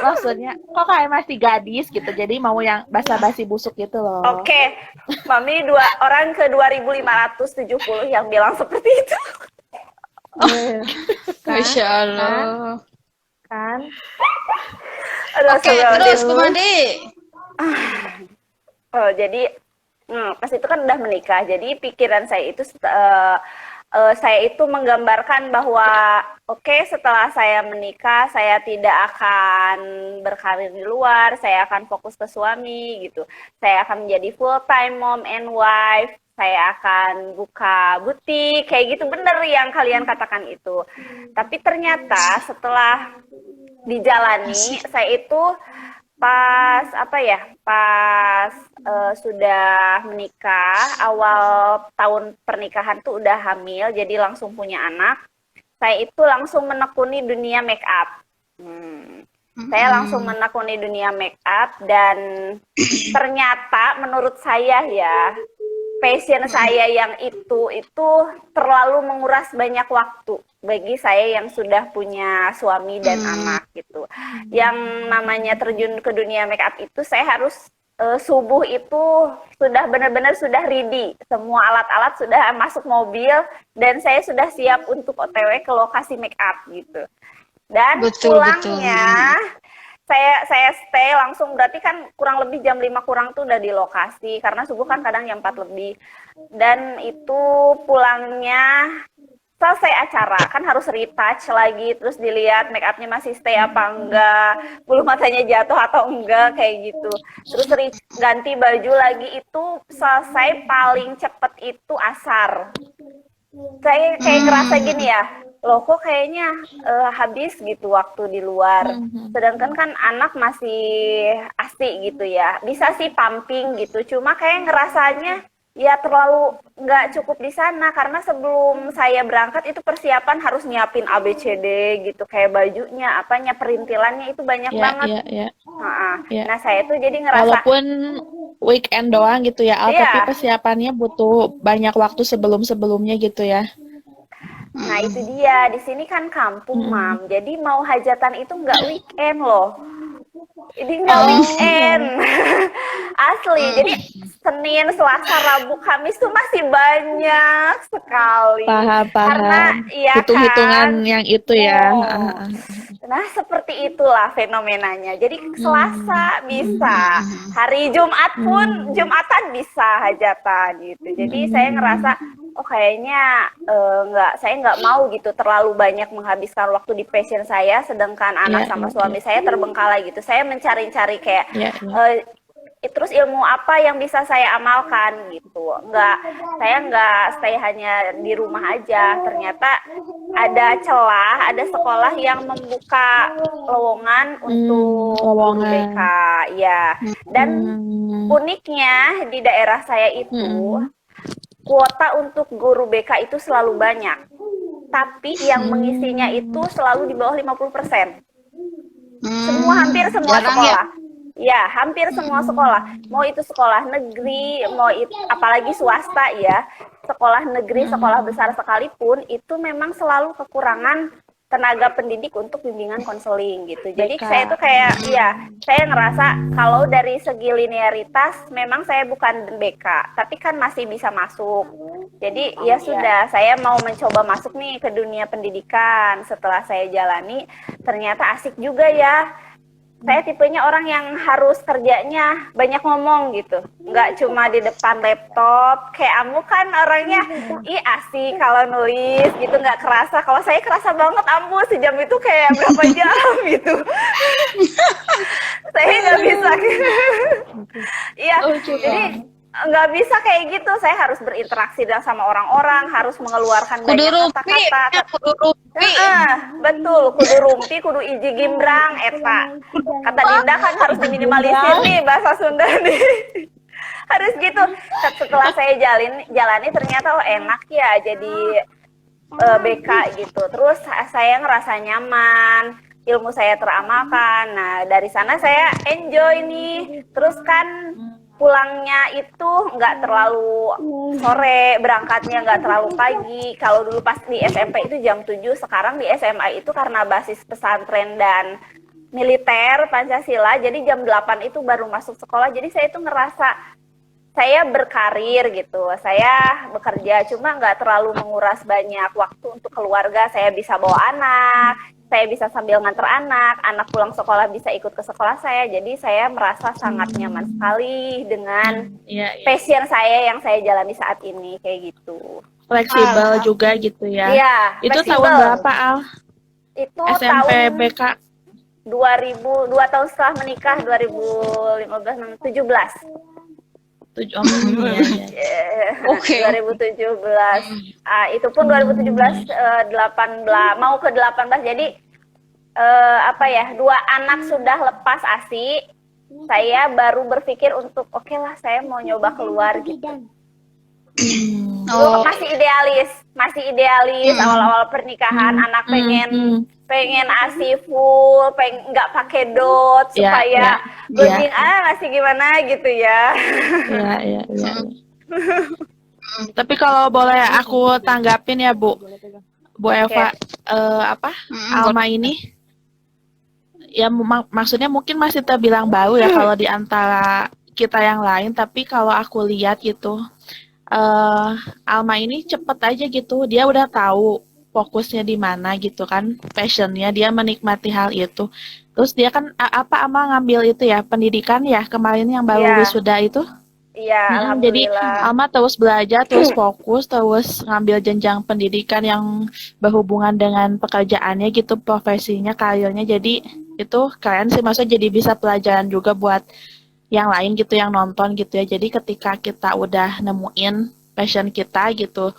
Maksudnya, kok kayak masih gadis gitu. Jadi mau yang basa-basi busuk gitu loh. Oke. Mami orang ke 2570 yang bilang seperti itu. Masya Allah. Kan? Oke, terus Kumadi. Jadi pas itu kan udah menikah, jadi pikiran saya itu saya itu menggambarkan bahwa setelah saya menikah saya tidak akan berkarir di luar, saya akan fokus ke suami gitu, saya akan menjadi full time mom and wife, saya akan buka butik kayak gitu, bener yang kalian katakan itu. Tapi ternyata setelah dijalani saya itu pas sudah menikah, awal tahun pernikahan tuh udah hamil, jadi langsung punya anak. Saya itu langsung menekuni dunia make up. Saya langsung menekuni dunia make up dan ternyata menurut saya ya, passion saya yang itu terlalu menguras banyak waktu bagi saya yang sudah punya suami dan anak gitu. Yang namanya terjun ke dunia make up itu saya harus subuh itu sudah benar-benar sudah ready, semua alat-alat sudah masuk mobil dan saya sudah siap untuk OTW ke lokasi make up gitu. Dan pulangnya saya stay langsung, berarti kan kurang lebih jam 5 kurang tuh udah di lokasi karena subuh kan kadang jam 4 lebih. Dan itu pulangnya selesai acara kan harus retouch lagi, terus dilihat make upnya masih stay apa enggak, bulu matanya jatuh atau enggak kayak gitu, terus ganti baju lagi. Itu selesai paling cepet itu asar. Saya kayak ngerasa gini ya, loh kok kayaknya habis gitu waktu di luar. Sedangkan kan anak masih asik gitu ya. Bisa sih pumping gitu, cuma kayak ngerasanya ya terlalu nggak cukup di sana karena sebelum saya berangkat itu persiapan harus nyiapin ABCD gitu kayak bajunya, apanya perintilannya itu banyak Ya, banget. ya, ya, ya. Nah saya tuh jadi ngerasa Walaupun weekend doang gitu ya, Al, tapi iya. persiapannya butuh banyak waktu sebelum-sebelumnya gitu ya. Nah itu dia, di sini kan kampung, Mam. Jadi mau hajatan itu nggak weekend loh. Ini nggak weekend. Asli. Jadi Senin, Selasa, Rabu, Kamis tuh masih banyak sekali. Paham, Karena paham. iya Hitung-hitungan kan. yang itu ya. Oh. Nah, seperti itulah fenomenanya. Jadi Selasa bisa, hari Jumat pun Jumatan bisa hajatan gitu. Jadi saya ngerasa, oh kayaknya saya nggak mau gitu terlalu banyak menghabiskan waktu di passion saya, sedangkan anak sama suami saya terbengkalai gitu. Saya mencari-cari kayak terus ilmu apa yang bisa saya amalkan gitu. Saya nggak stay hanya di rumah aja. Ternyata ada celah, ada sekolah yang membuka lowongan untuk guru BK, ya. Dan uniknya di daerah saya itu kuota untuk guru BK itu selalu banyak. Tapi yang mengisinya itu selalu di bawah 50%. Hampir semua sekolah. Ya, hampir semua sekolah. Mau itu sekolah negeri, mau itu apalagi swasta ya. Sekolah negeri, sekolah besar sekalipun itu memang selalu kekurangan tenaga pendidik untuk bimbingan konseling gitu. Jadi saya tuh kayak saya ngerasa kalau dari segi linearitas memang saya bukan BK, tapi kan masih bisa masuk. Jadi ya sudah, saya mau mencoba masuk nih ke dunia pendidikan. Setelah saya jalani, ternyata asik juga ya. Saya tipenya orang yang harus kerjanya banyak ngomong gitu, nggak cuma di depan laptop. Kayak Ambu kan orangnya asik kalau nulis gitu, nggak kerasa. Kalau saya kerasa banget, Ambu sejam itu kayak berapa jam gitu. Saya nggak bisa. Iya, jadi nggak bisa kayak gitu. Saya harus berinteraksi sama orang-orang, harus mengeluarkan banyak kata-kata. Betul, kudu rumpi, kudu iji gimbrang, eta. Kata Dinda kan harus diminimalisir nih bahasa Sunda nih. Harus gitu. Setelah saya jalani ternyata enak ya jadi BK gitu. Terus saya ngerasa nyaman, ilmu saya teramalkan. Nah dari sana saya enjoy nih. Terus kan pulangnya itu nggak terlalu sore, berangkatnya nggak terlalu pagi. Kalau dulu pas di SMP itu jam 7, sekarang di SMA itu karena basis pesantren dan militer Pancasila, jadi jam 8 itu baru masuk sekolah. Jadi saya itu ngerasa saya berkarir gitu, saya bekerja, cuma nggak terlalu menguras banyak waktu untuk keluarga. Saya bisa bawa anak, saya bisa sambil nganter anak pulang sekolah bisa ikut ke sekolah saya. Jadi saya merasa sangat nyaman sekali dengan passion saya yang saya jalani saat ini, kayak gitu. Fleksibel juga gitu ya. Iya, itu fleksibel. Tahun berapa, Al? Itu SMP tahun BK 2 tahun setelah menikah, 2017. Oke. 2017. Itu pun 2017 18 mau ke 18. Jadi 2 anak sudah lepas ASI. Saya baru berpikir untuk oke lah, saya mau nyoba keluar gitu. Masih idealis awal-awal pernikahan. Anak pengen ASI full, nggak pakai dot supaya bonding masih gimana gitu ya. Iya. Tapi kalau boleh aku tanggapin ya Bu Eva, Alma ini ya maksudnya mungkin masih terbilang baru ya kalau di antara kita yang lain, tapi kalau aku lihat gitu Alma ini cepet aja gitu, dia udah tahu fokusnya di mana gitu kan, passionnya, dia menikmati hal itu. Terus dia kan Alma ngambil itu ya pendidikan ya kemarin yang baru wisuda itu. Iya, jadi Alma terus belajar, terus fokus, terus ngambil jenjang pendidikan yang berhubungan dengan pekerjaannya gitu, profesinya, karirnya. Jadi itu keren sih, maksudnya jadi bisa pelajaran juga buat yang lain gitu, yang nonton gitu ya. Jadi ketika kita udah nemuin passion kita gitu,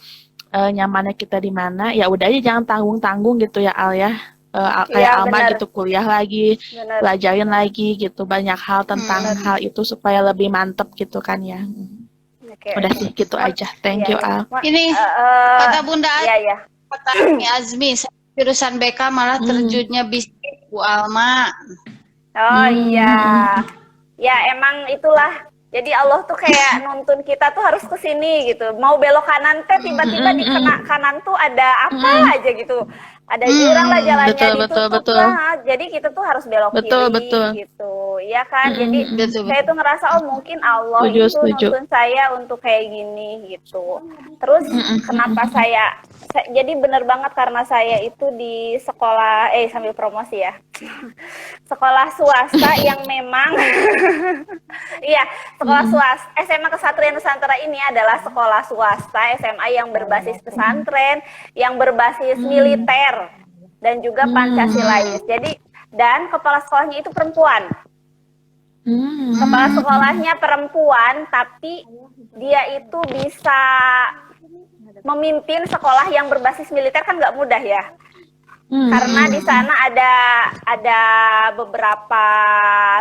nyamannya kita di mana, ya udah aja jangan tanggung-tanggung gitu ya Al ya. Kayak Iya, Alma benar. gitu kuliah lagi, Benar. pelajarin lagi gitu banyak hal tentang hal itu supaya lebih mantep gitu kan ya. Oke, Udah oke. sih gitu aja. Thank you Al. Ini kata Bunda Iya, iya. kata Azmi, saya jurusan BK malah terjunnya bisnis Bu Alma. Oh iya. Ya emang itulah. Jadi Allah tuh kayak nuntun kita tuh harus ke sini gitu. Mau belok kanan teh tiba-tiba di kanan tuh ada apa aja gitu. Ada jurang lah jalannya ditutup lah. Jadi kita tuh harus belok kiri gitu. Iya kan? Jadi saya tuh ngerasa mungkin Allah itu nuntun saya untuk kayak gini gitu. Terus kenapa jadi bener banget karena saya itu di sekolah sambil promosi ya. Sekolah swasta yang memang iya, sekolah swasta SMA Kesatria Nusantara ini adalah sekolah swasta SMA yang berbasis pesantren, yang berbasis militer dan juga Pancasilais. Jadi dan kepala sekolahnya itu perempuan. Kepala sekolahnya perempuan, tapi dia itu bisa memimpin sekolah yang berbasis militer kan nggak mudah ya. Karena di sana ada beberapa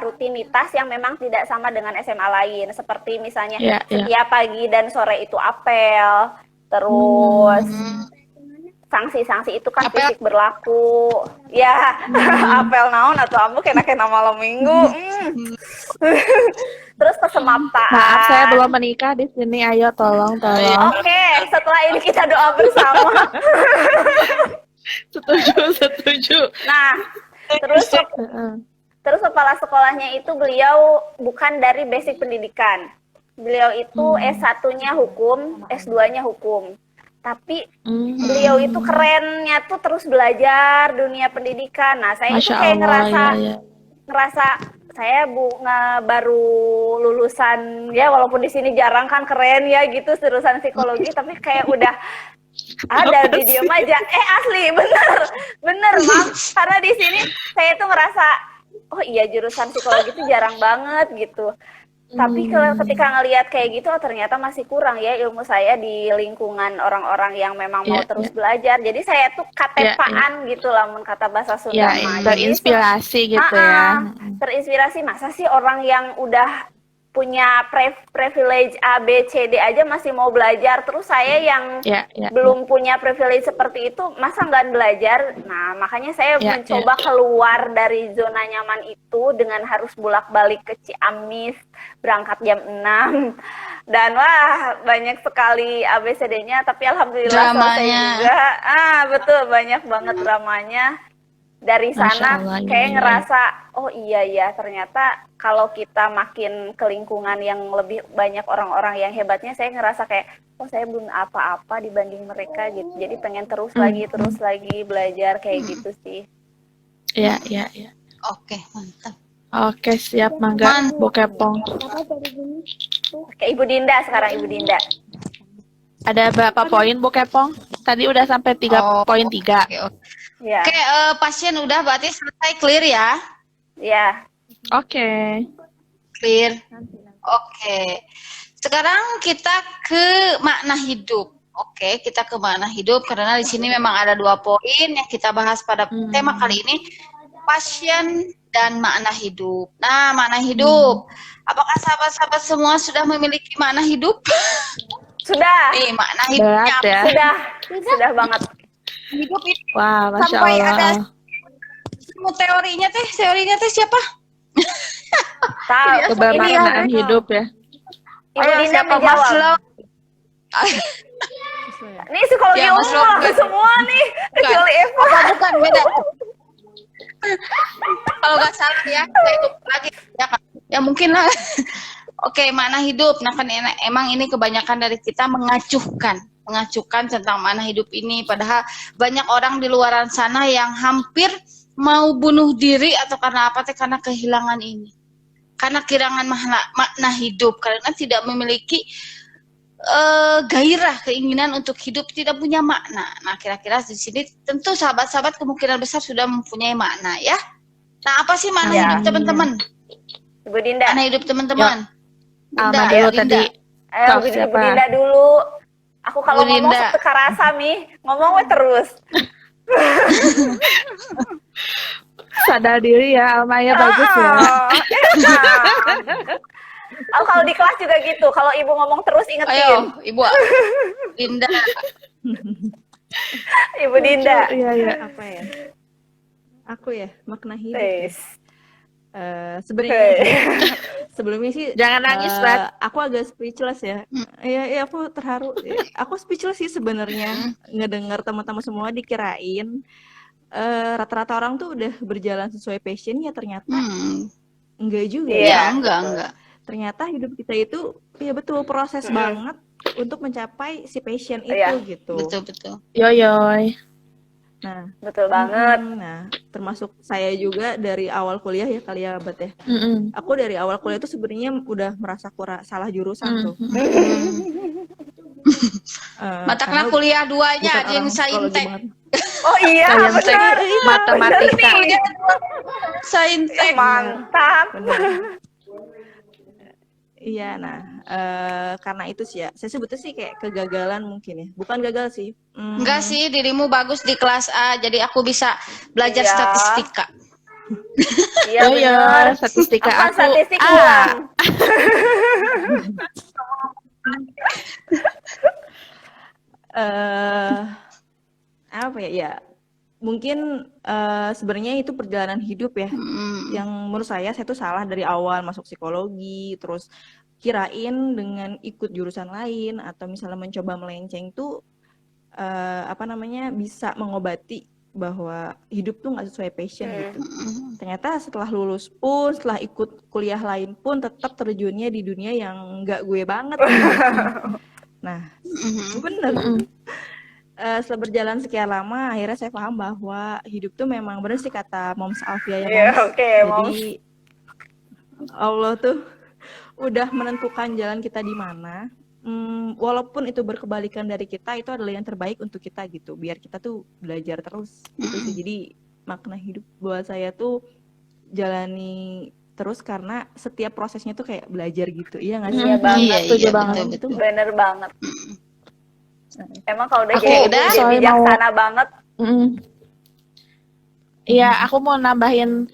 rutinitas yang memang tidak sama dengan SMA lain, seperti misalnya setiap pagi dan sore itu apel, terus sanksi-sanksi itu kan fisik berlaku, ya apel naon atau ambu kena malam minggu, terus persemapaan. Maaf saya belum menikah di sini, ayo tolong. Oke, setelah ini kita doa bersama. Setuju. Nah, terus kepala sekolahnya itu beliau bukan dari basic pendidikan. Beliau itu S1-nya hukum, S2-nya hukum. Tapi beliau itu kerennya tuh terus belajar dunia pendidikan. Nah, saya itu kayak ngerasa saya baru lulusan ya, walaupun di sini jarang kan keren ya gitu jurusan psikologi, tapi kayak udah ada di diem aja. Asli bener Mam, karena di sini saya tuh ngerasa oh iya jurusan psikologi itu jarang banget gitu. Tapi ketika ngelihat kayak gitu ternyata masih kurang ya ilmu saya di lingkungan orang-orang yang memang mau terus belajar. Jadi saya tuh katepaan gitu lah mun kata bahasa Sunda. Terinspirasi gitu ya. Terinspirasi, masa sih orang yang udah punya privilege A, B, C, D aja masih mau belajar. Terus saya yang belum punya privilege seperti itu, masa nggak belajar? Nah, makanya saya mencoba keluar dari zona nyaman itu dengan harus bolak-balik ke Ciamis, berangkat jam 6. Dan wah, banyak sekali ABCD-nya, tapi alhamdulillah selesai juga. Betul, banyak banget dramanya. Dari sana kayak ngerasa oh iya ya ternyata kalau kita makin ke lingkungan yang lebih banyak orang-orang yang hebatnya, saya ngerasa kayak oh saya belum apa-apa dibanding mereka gitu. Jadi pengen terus lagi belajar kayak gitu sih. Iya. Oke, mantap. Oke, siap, mangga Bu Kepong. Oke, Ibu Dinda sekarang, Ibu Dinda. Ada berapa poin Bu Kepong? Tadi udah sampai 3.3. Ya. Oke, pasien udah berarti selesai, clear ya? Ya. Oke. Clear. Oke. Sekarang kita ke makna hidup. Oke, kita ke makna hidup karena di sini memang ada 2 poin yang kita bahas pada tema kali ini, pasien dan makna hidup. Nah, makna hidup. Apakah sahabat-sahabat semua sudah memiliki makna hidup? Sudah. Makna hidupnya ya? Sudah banget. Hidup ini wah, Masya sampai Allah. Ada teorinya teh siapa? Tahu kebermaknaan hidup ya. Ibu Dinda menjawab. Ini psikologi umum semua nih, kecuali Eva. Bukan beda. Kalau nggak salah ya, saya itu lagi ya mungkin lah. Oke, makna hidup. Nah kan emang ini kebanyakan dari kita mengacuhkan tentang makna hidup ini. Padahal banyak orang di luaran sana yang hampir mau bunuh diri atau karena apa? Karena kehilangan ini. Karena kehilangan makna hidup. Karena tidak memiliki gairah, keinginan untuk hidup, tidak punya makna. Nah kira-kira di sini tentu sahabat-sahabat kemungkinan besar sudah mempunyai makna ya. Nah apa sih makna hidup teman-teman? Ibu Dinda. Makna hidup teman-teman. Alma dulu tadi. Ayo, Ibu Dinda dulu. Aku kalau Bu ngomong Dinda. suka rasa Mi, ngomong we terus. Sadar diri ya, Almaya bagus ya. Aku kalau di kelas juga gitu. Kalau ibu ngomong terus Ayo, ingetin. Ibu Dinda. Ibu Dinda. Iya, iya. Apa ya? Aku ya, makna hidup. Please. Sebenarnya Hey. sebelumnya sih Jangan nangis, Rat. aku agak speechless ya. Iya, aku terharu. Aku speechless sih sebenarnya ngedengar teman-teman semua dikirain rata-rata orang tuh udah berjalan sesuai passionnya, ternyata enggak juga. Iya, Ya, ya. enggak. Ternyata hidup kita itu ya betul proses banget untuk mencapai si passion itu Iya. gitu. Betul. Yoyoy. Nah, Betul banget. nah, termasuk saya juga dari awal kuliah ya kali ya, Bat ya. Mm-mm. Aku dari awal kuliah itu sebenarnya udah merasa salah jurusan tuh. Matakna Karena kuliah duanya bukan jeung orang psikologi saintek. banget. Oh iya, Saintek, benar. matematika. Saintek. Mantap. Bener. Iya, nah karena itu sih ya, saya sebutnya sih kayak kegagalan mungkin ya, bukan gagal sih. Enggak sih, dirimu bagus di kelas A, jadi aku bisa belajar Iya. statistika. Iya benar. Yoyoy, statistika Apa aku statistik A. ulang? Apa ya? Ya, mungkin sebenarnya itu perjalanan hidup ya. Yang menurut saya tuh salah dari awal masuk psikologi, terus kirain dengan ikut jurusan lain atau misalnya mencoba melenceng tuh bisa mengobati bahwa hidup tuh nggak sesuai passion gitu. Ternyata setelah lulus pun, setelah ikut kuliah lain pun tetap terjunnya di dunia yang nggak gue banget. Nah, bener. Setelah berjalan sekian lama, akhirnya saya paham bahwa hidup tuh memang bener sih kata Moms Alfia ya, Iya, Moms. oke, Jadi Allah tuh udah menentukan jalan kita di mana. Walaupun itu berkebalikan dari kita, itu adalah yang terbaik untuk kita gitu. Biar kita tuh belajar terus gitu sih. Jadi makna hidup buat saya tuh jalani terus karena setiap prosesnya tuh kayak belajar gitu. Iya nggak sih? Iya banget. Iya, Setuju banget. betul. bener banget. Emang kalau udah Aku jadi udah, jadi soalnya bijaksana banget. Iya, aku mau nambahin.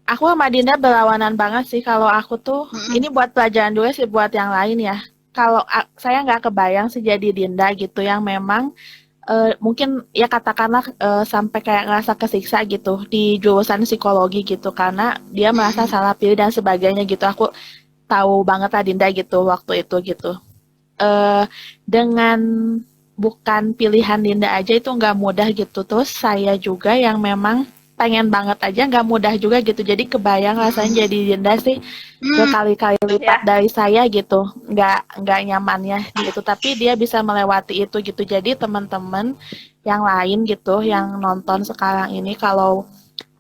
Aku sama Dinda berlawanan banget sih. Kalau aku tuh, ini buat pelajaran juga sih buat yang lain ya. Kalau saya nggak kebayang sih jadi Dinda gitu yang memang mungkin ya katakanlah sampai kayak ngerasa kesiksa gitu di jurusan psikologi gitu karena dia merasa salah pilih dan sebagainya gitu. Aku tahu banget lah Dinda gitu waktu itu gitu. Dengan bukan pilihan Dinda aja itu nggak mudah gitu. Terus saya juga yang memang pengen banget aja nggak mudah juga gitu. Jadi kebayang rasanya jadi Dinda sih berkali-kali lipat dari saya gitu. Nggak nyamannya gitu. Tapi dia bisa melewati itu gitu. Jadi teman-teman yang lain gitu yang nonton sekarang ini kalau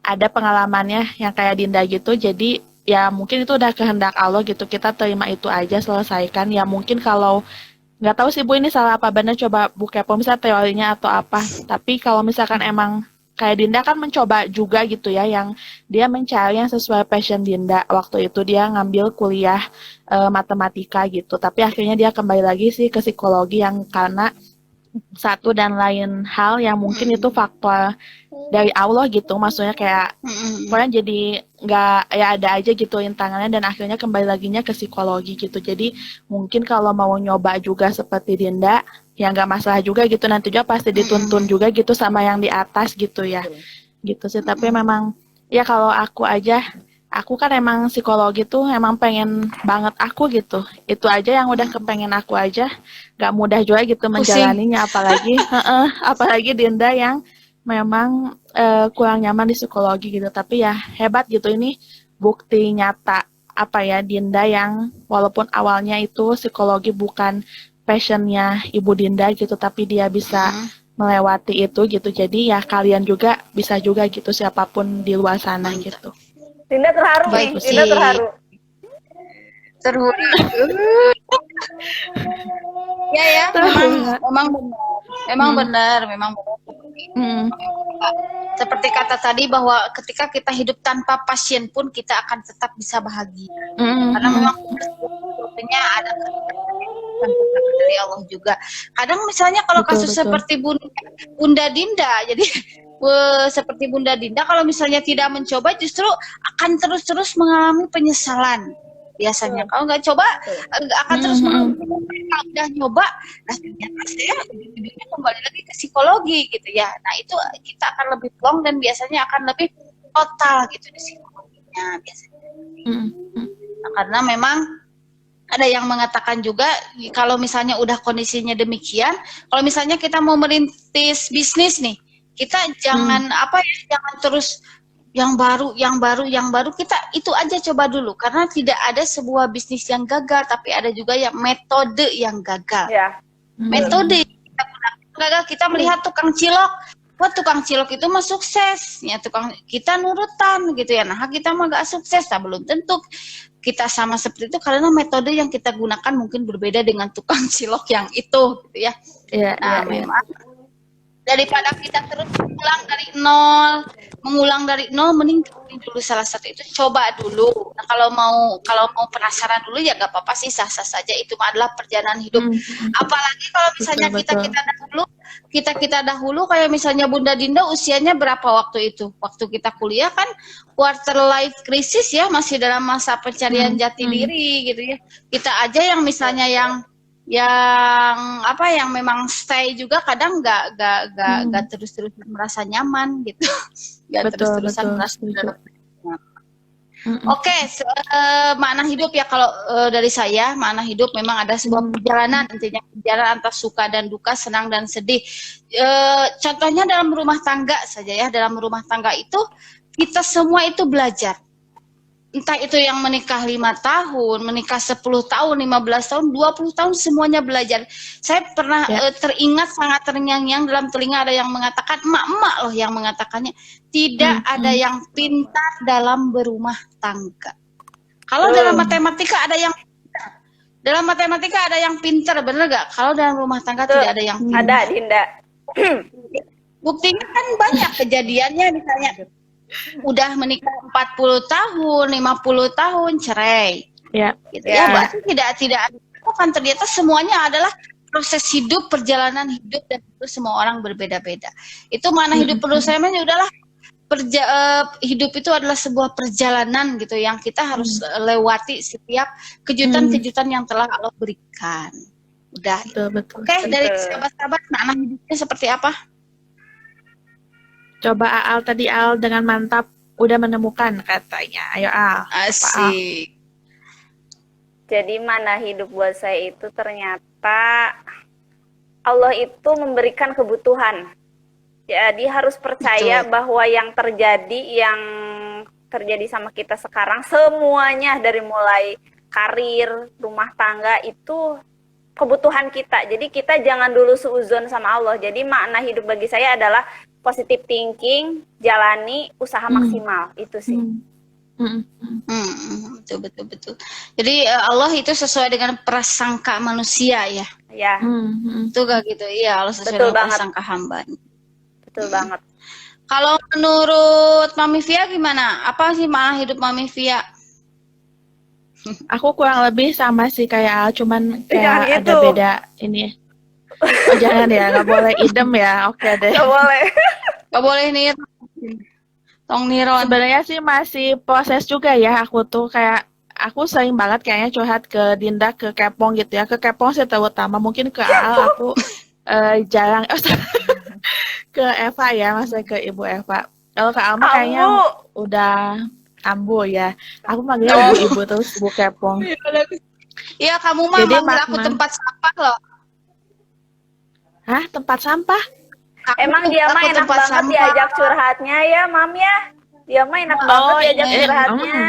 ada pengalamannya yang kayak Dinda gitu. Jadi ya mungkin itu udah kehendak Allah gitu. Kita terima itu aja, selesaikan. Ya mungkin kalau nggak tahu sih Bu ini salah apa benar, coba Bu kepo misalnya teorinya atau apa. Tapi kalau misalkan emang kayak Dinda kan mencoba juga gitu ya, yang dia mencari yang sesuai passion Dinda. Waktu itu dia ngambil kuliah matematika gitu, tapi akhirnya dia kembali lagi sih ke psikologi yang karena satu dan lain hal yang mungkin itu faktor dari Allah gitu, maksudnya kayak pokoknya jadi nggak ya ada aja gitu rintangannya dan akhirnya kembali laginya ke psikologi gitu. Jadi mungkin kalau mau nyoba juga seperti Dinda ya nggak masalah juga gitu, nanti juga pasti dituntun juga gitu sama yang di atas gitu ya gitu sih. Tapi memang ya kalau aku aja, aku kan emang psikologi tuh emang pengen banget aku gitu, itu aja yang udah kepengen aku aja, nggak mudah juga gitu menjalaninya, apalagi apalagi Dinda yang memang kurang nyaman di psikologi gitu. Tapi ya hebat gitu, ini bukti nyata apa ya Dinda yang walaupun awalnya itu psikologi bukan passionnya Ibu Dinda gitu, tapi dia bisa melewati itu gitu. Jadi ya kalian juga bisa juga gitu, siapapun di luar sana gitu. Dinda terharu nih, Dinda terharu. Ya, memang benar. Seperti kata tadi bahwa ketika kita hidup tanpa passion pun kita akan tetap bisa bahagia. Karena memang sebetulnya ada dari Allah juga. Kadang misalnya kalau Betul, kasus betul. seperti Bunda Dinda, jadi seperti Bunda Dinda kalau misalnya tidak mencoba justru akan terus-terus mengalami penyesalan. Biasanya kalau nggak coba akan terus mengalami penyesalan. Kalau udah nyoba, nah ternyata saya ujung-ujungnya kembali lagi ke psikologi gitu ya. Nah itu kita akan lebih plong dan biasanya akan lebih total gitu di psikologinya biasanya. Nah, karena memang ada yang mengatakan juga kalau misalnya udah kondisinya demikian, kalau misalnya kita mau merintis bisnis nih, kita jangan jangan terus yang baru, kita itu aja coba dulu karena tidak ada sebuah bisnis yang gagal, tapi ada juga yang metode yang gagal. Ya. Metode yang kita gunakan gagal, kita melihat tukang cilok, wah tukang cilok itu mah sukses, ya tukang kita nurutan gitu ya, nah kita mah gak sukses, nah belum tentu kita sama seperti itu karena metode yang kita gunakan mungkin berbeda dengan tukang cilok yang itu gitu ya. Iya, Nah, iya, iya. memang daripada kita terus mengulang dari nol, mending dulu salah satu itu coba dulu. Nah, kalau mau penasaran dulu ya gak apa-apa sih, sah-sah saja, itu adalah perjalanan hidup. Apalagi kalau misalnya Betul. kita dahulu kayak misalnya Bunda Dinda usianya berapa waktu itu? Waktu kita kuliah kan quarter life crisis ya, masih dalam masa pencarian jati diri gitu ya. Kita aja yang misalnya yang memang stay juga kadang nggak terus-terusan merasa nyaman gitu, nggak terus-terusan merasa nyaman. Oke, makna hidup ya kalau dari saya, makna hidup memang ada sebuah perjalanan, intinya perjalanan antara suka dan duka, senang dan sedih. Contohnya dalam rumah tangga saja ya, dalam rumah tangga itu kita semua itu belajar. Entah itu yang menikah 5 tahun, menikah 10 tahun, 15 tahun, 20 tahun, semuanya belajar. Saya pernah teringat sangat terngiang-ngiang dalam telinga ada yang mengatakan, emak-emak loh yang mengatakannya, tidak ada yang pintar dalam berumah tangga. Kalau dalam matematika ada yang pintar. Dalam matematika ada yang pintar, bener gak? Kalau dalam rumah tangga tidak ada yang pintar. Ada, Dinda. Buktinya kan banyak kejadiannya, misalnya udah menikah 40 tahun, 50 tahun cerai. Ya. Gitu ya, berarti tidak kan ternyata semuanya adalah proses hidup, perjalanan hidup, dan itu semua orang berbeda-beda. Itu mana hidup perlu saya udahlah hidup itu adalah sebuah perjalanan gitu yang kita harus lewati setiap kejutan-kejutan yang telah Allah berikan. Udah. Betul. Oke, dari sahabat-sahabat makna hidupnya seperti apa? Coba Al tadi dengan mantap udah menemukan katanya. Ayo Al. Asik. Jadi mana hidup buat saya itu ternyata Allah itu memberikan kebutuhan. Jadi harus percaya bahwa yang terjadi sama kita sekarang semuanya dari mulai karir, rumah tangga itu kebutuhan kita. Jadi kita jangan dulu suuzon sama Allah. Jadi makna hidup bagi saya adalah positive thinking, jalani, usaha maksimal. Itu sih. Betul. Jadi Allah itu sesuai dengan prasangka manusia ya. Ya. Itu gak gitu. Iya, Allah sesuai dengan prasangka hambanya. Betul banget. Kalau menurut Mami Via gimana? Apa sih makna hidup Mami Via? Aku kurang lebih sama sih kayak Al, cuman kayak ada gitu. beda ini. Oh jangan ya, nggak boleh idem ya. Oke deh. Nggak boleh. Gak boleh nih. Tong Niron. Sebenarnya sih masih proses juga ya. Aku tuh kayak aku sering banget kayaknya curhat ke Dinda, ke Kepong gitu ya. Ke Kepong sih terutama, mungkin ke Al aku jarang. Ke Eva ya, maksudnya ke Ibu Eva. Kalau ke Alma kayaknya udah Ambu ya. Aku manggilnya ibu terus Bu Kepong. Iya, kamu mah manggil aku tempat sampah loh. Hah, tempat sampah? Emang dia mah enak banget diajak curhatnya ya, Mam ya. Dia mah enak banget diajak curhatnya.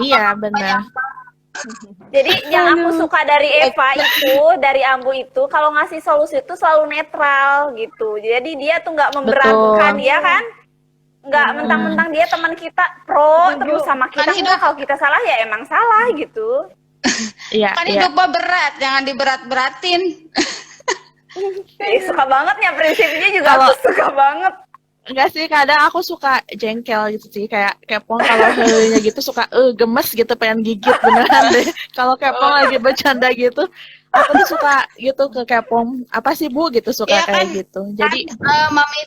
Iya, benar. Jadi yang aku suka dari Eva itu, dari Ambu itu, kalau ngasih solusi itu selalu netral gitu. Jadi dia tuh nggak memberatkan, ya kan? Nggak mentang-mentang dia teman kita pro terus sama kita. Kalau kita salah ya emang salah gitu. Iya. Kan hidup mah berat, jangan diberat-beratin. Suka banget ya prinsipnya juga aku suka banget. enggak sih, kadang aku suka jengkel gitu sih, kayak Kepong kalau heunya gitu suka gemes gitu, pengen gigit beneran deh. Kalau Kepong lagi bercanda gitu, aku tuh suka gitu ke Kepong, apa sih Bu gitu, suka Iya kan, kayak gitu. Jadi Mami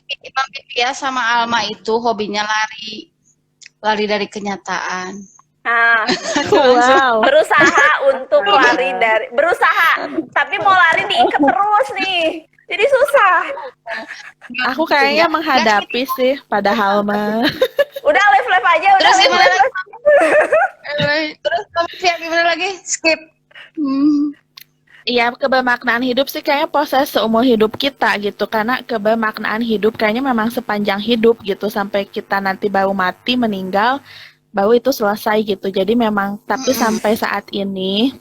Pia sama Alma itu hobinya lari dari kenyataan. Nah, wow. berusaha untuk berusaha, tapi mau lari diikat terus nih. Jadi susah. Aku kayaknya menghadapi sih, padahal mah. Udah live aja, udah Terus gimana live. Terus Mami Pia gimana lagi? Skip. Iya, kebermaknaan hidup sih kayaknya proses seumur hidup kita gitu. Karena kebermaknaan hidup kayaknya memang sepanjang hidup gitu. Sampai kita nanti baru mati, meninggal, baru itu selesai gitu. Jadi memang, tapi sampai saat ini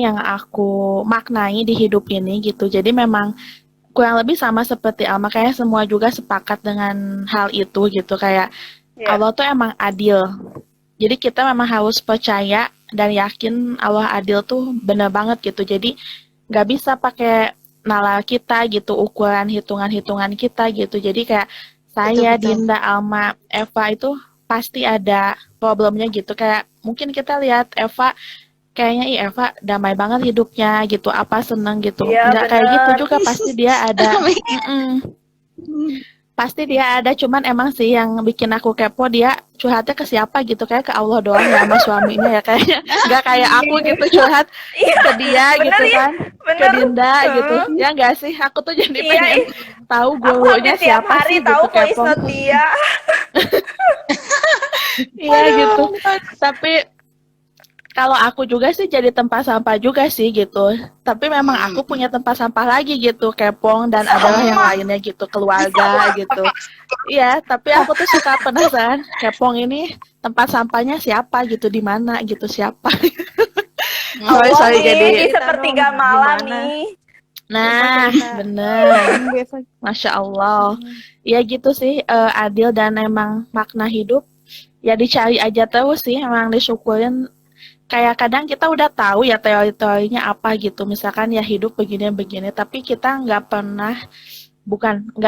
yang aku maknai di hidup ini gitu. Jadi memang kurang lebih sama seperti Alma. Kayaknya semua juga sepakat dengan hal itu gitu. Kayak Allah tuh emang adil. Jadi kita memang harus percaya dan yakin Allah adil tuh bener banget gitu. Jadi nggak bisa pakai nalar kita gitu, ukuran hitungan-hitungan kita gitu. Jadi kayak saya, Betul. Dinda, Alma, Eva itu pasti ada problemnya gitu. Kayak mungkin kita lihat Eva, kayaknya Eva damai banget hidupnya gitu, apa seneng gitu. Iya, Nggak kayak bener. gitu juga, pasti dia ada. Pasti dia ada, cuman emang sih yang bikin aku kepo dia curhatnya ke siapa gitu, kayak ke Allah doang ya sama suaminya ya kayaknya. Nggak kayak aku gitu curhat ke dia gitu ya, kan, ke Dinda gitu. Ya nggak sih, aku tuh jadi pengen tahu gurunya tiap siapa hari sih tahu gitu, kok kepo. isnot dia. Iya gitu. Tapi kalau aku juga sih jadi tempat sampah juga sih gitu. Tapi memang aku punya tempat sampah lagi gitu, Kepong dan adalah yang lainnya gitu, keluarga gitu. Iya, tapi aku tuh suka penasaran, Kepong ini tempat sampahnya siapa gitu, di mana gitu, siapa. Sorry nih, jadi cerita sepertiga dong, malam gimana? nih. Nah, bener. Masya Allah. Ya gitu sih, adil dan emang makna hidup. Ya dicari aja terus sih, emang disyukurin. Kayak kadang kita udah tahu ya teori-teorinya apa gitu, misalkan ya hidup begini-begini, tapi kita nggak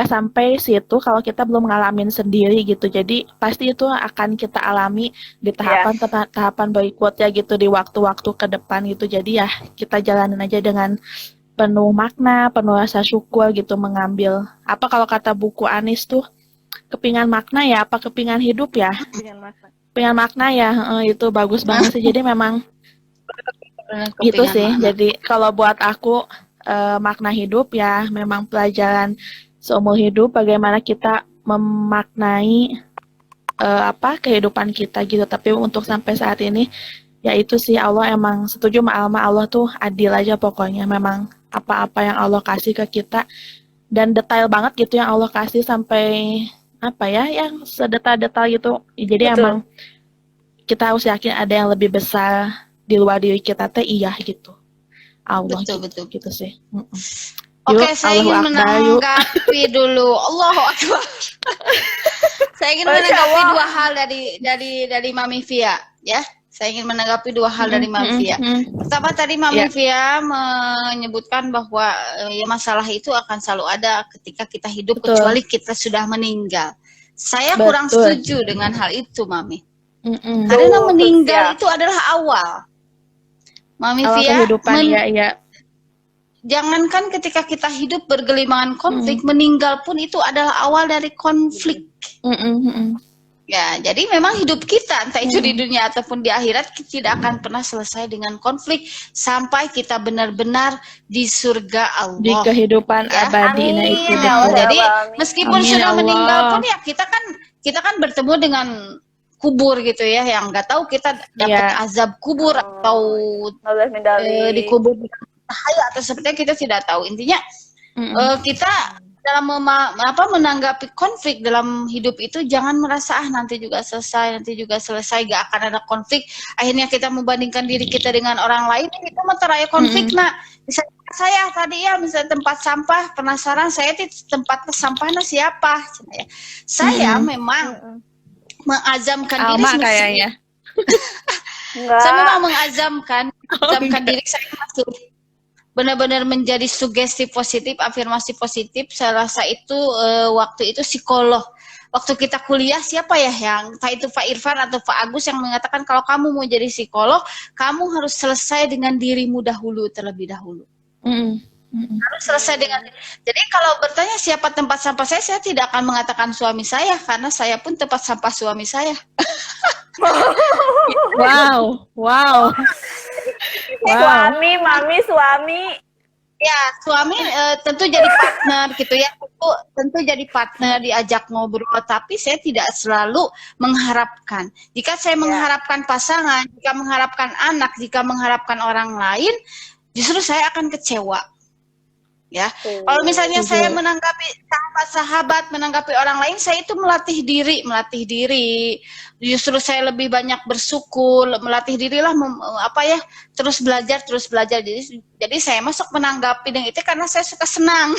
sampai situ kalau kita belum ngalamin sendiri gitu. Jadi pasti itu akan kita alami di tahapan berikutnya gitu, di waktu-waktu ke depan gitu. Jadi ya kita jalanin aja dengan penuh makna, penuh rasa syukur gitu, mengambil apa kalau kata buku Anis tuh, kepingan makna ya apa kepingan hidup ya? Kepingan makna ya, itu bagus banget sih. Jadi memang itu sih. Makna. Jadi kalau buat aku makna hidup ya memang pelajaran seumur hidup, bagaimana kita memaknai kehidupan kita gitu. Tapi untuk sampai saat ini ya itu sih, Allah emang setuju sama Alma, Allah tuh adil aja pokoknya. Memang apa-apa yang Allah kasih ke kita dan detail banget gitu yang Allah kasih, sampai apa ya, yang sedetail-detail gitu. Jadi emang kita harus yakin ada yang lebih besar di luar diri kita teh, iya gitu. Allah betul. Gitu sih. Oke, saya ingin menanggapi dulu. Allahu Akbar. Saya ingin menanggapi dua hal dari Mami Via, ya. Saya ingin menanggapi dua hal dari Mami Via. Pertama tadi Mami Via menyebutkan bahwa ya masalah itu akan selalu ada ketika kita hidup, kecuali kita sudah meninggal. Saya kurang setuju dengan hal itu, Mami. Karena meninggal itu adalah awal. Mami Via, jangankan ketika kita hidup bergelimangan konflik, meninggal pun itu adalah awal dari konflik. Ya, jadi memang hidup kita, entah itu di dunia ataupun di akhirat, tidak akan pernah selesai dengan konflik sampai kita benar-benar di surga Allah. Di kehidupan abadinya itu. Jadi meskipun sudah meninggal pun ya kita kan bertemu dengan kubur gitu ya, yang nggak tahu kita dapat azab kubur atau dikubur di cahaya atau sepertinya, kita tidak tahu. Intinya kita dalam menanggapi konflik dalam hidup itu jangan merasa nanti juga selesai, gak akan ada konflik. Akhirnya kita membandingkan diri kita dengan orang lain, itu menteraya konflik. Misalnya saya tadi ya, misalnya tempat sampah, penasaran saya tempat sampahnya siapa? Saya memang mengazamkan diri kayaknya. Saya memang mengazamkan diri saya benar-benar menjadi sugesti positif, afirmasi positif. Saya rasa itu waktu itu psikolog. Waktu kita kuliah siapa ya yang entah itu Pak Irfan atau Pak Agus yang mengatakan kalau kamu mau jadi psikolog, kamu harus selesai dengan dirimu dahulu terlebih dahulu. Harus selesai dengan. Jadi kalau bertanya siapa tempat sampah saya tidak akan mengatakan suami saya karena saya pun tempat sampah suami saya. Wow, wow. Suami, mami, suami. Ya, suami tentu jadi partner gitu ya. Tentu jadi partner, diajak ngobrol, tapi saya tidak selalu mengharapkan. Jika saya mengharapkan pasangan, jika mengharapkan anak, jika mengharapkan orang lain, justru saya akan kecewa. Ya, kalau misalnya saya menanggapi sahabat-sahabat, menanggapi orang lain, saya itu melatih diri. Justru saya lebih banyak bersyukur, melatih dirilah terus belajar. Jadi saya masuk menanggapi dengan itu karena saya suka senang.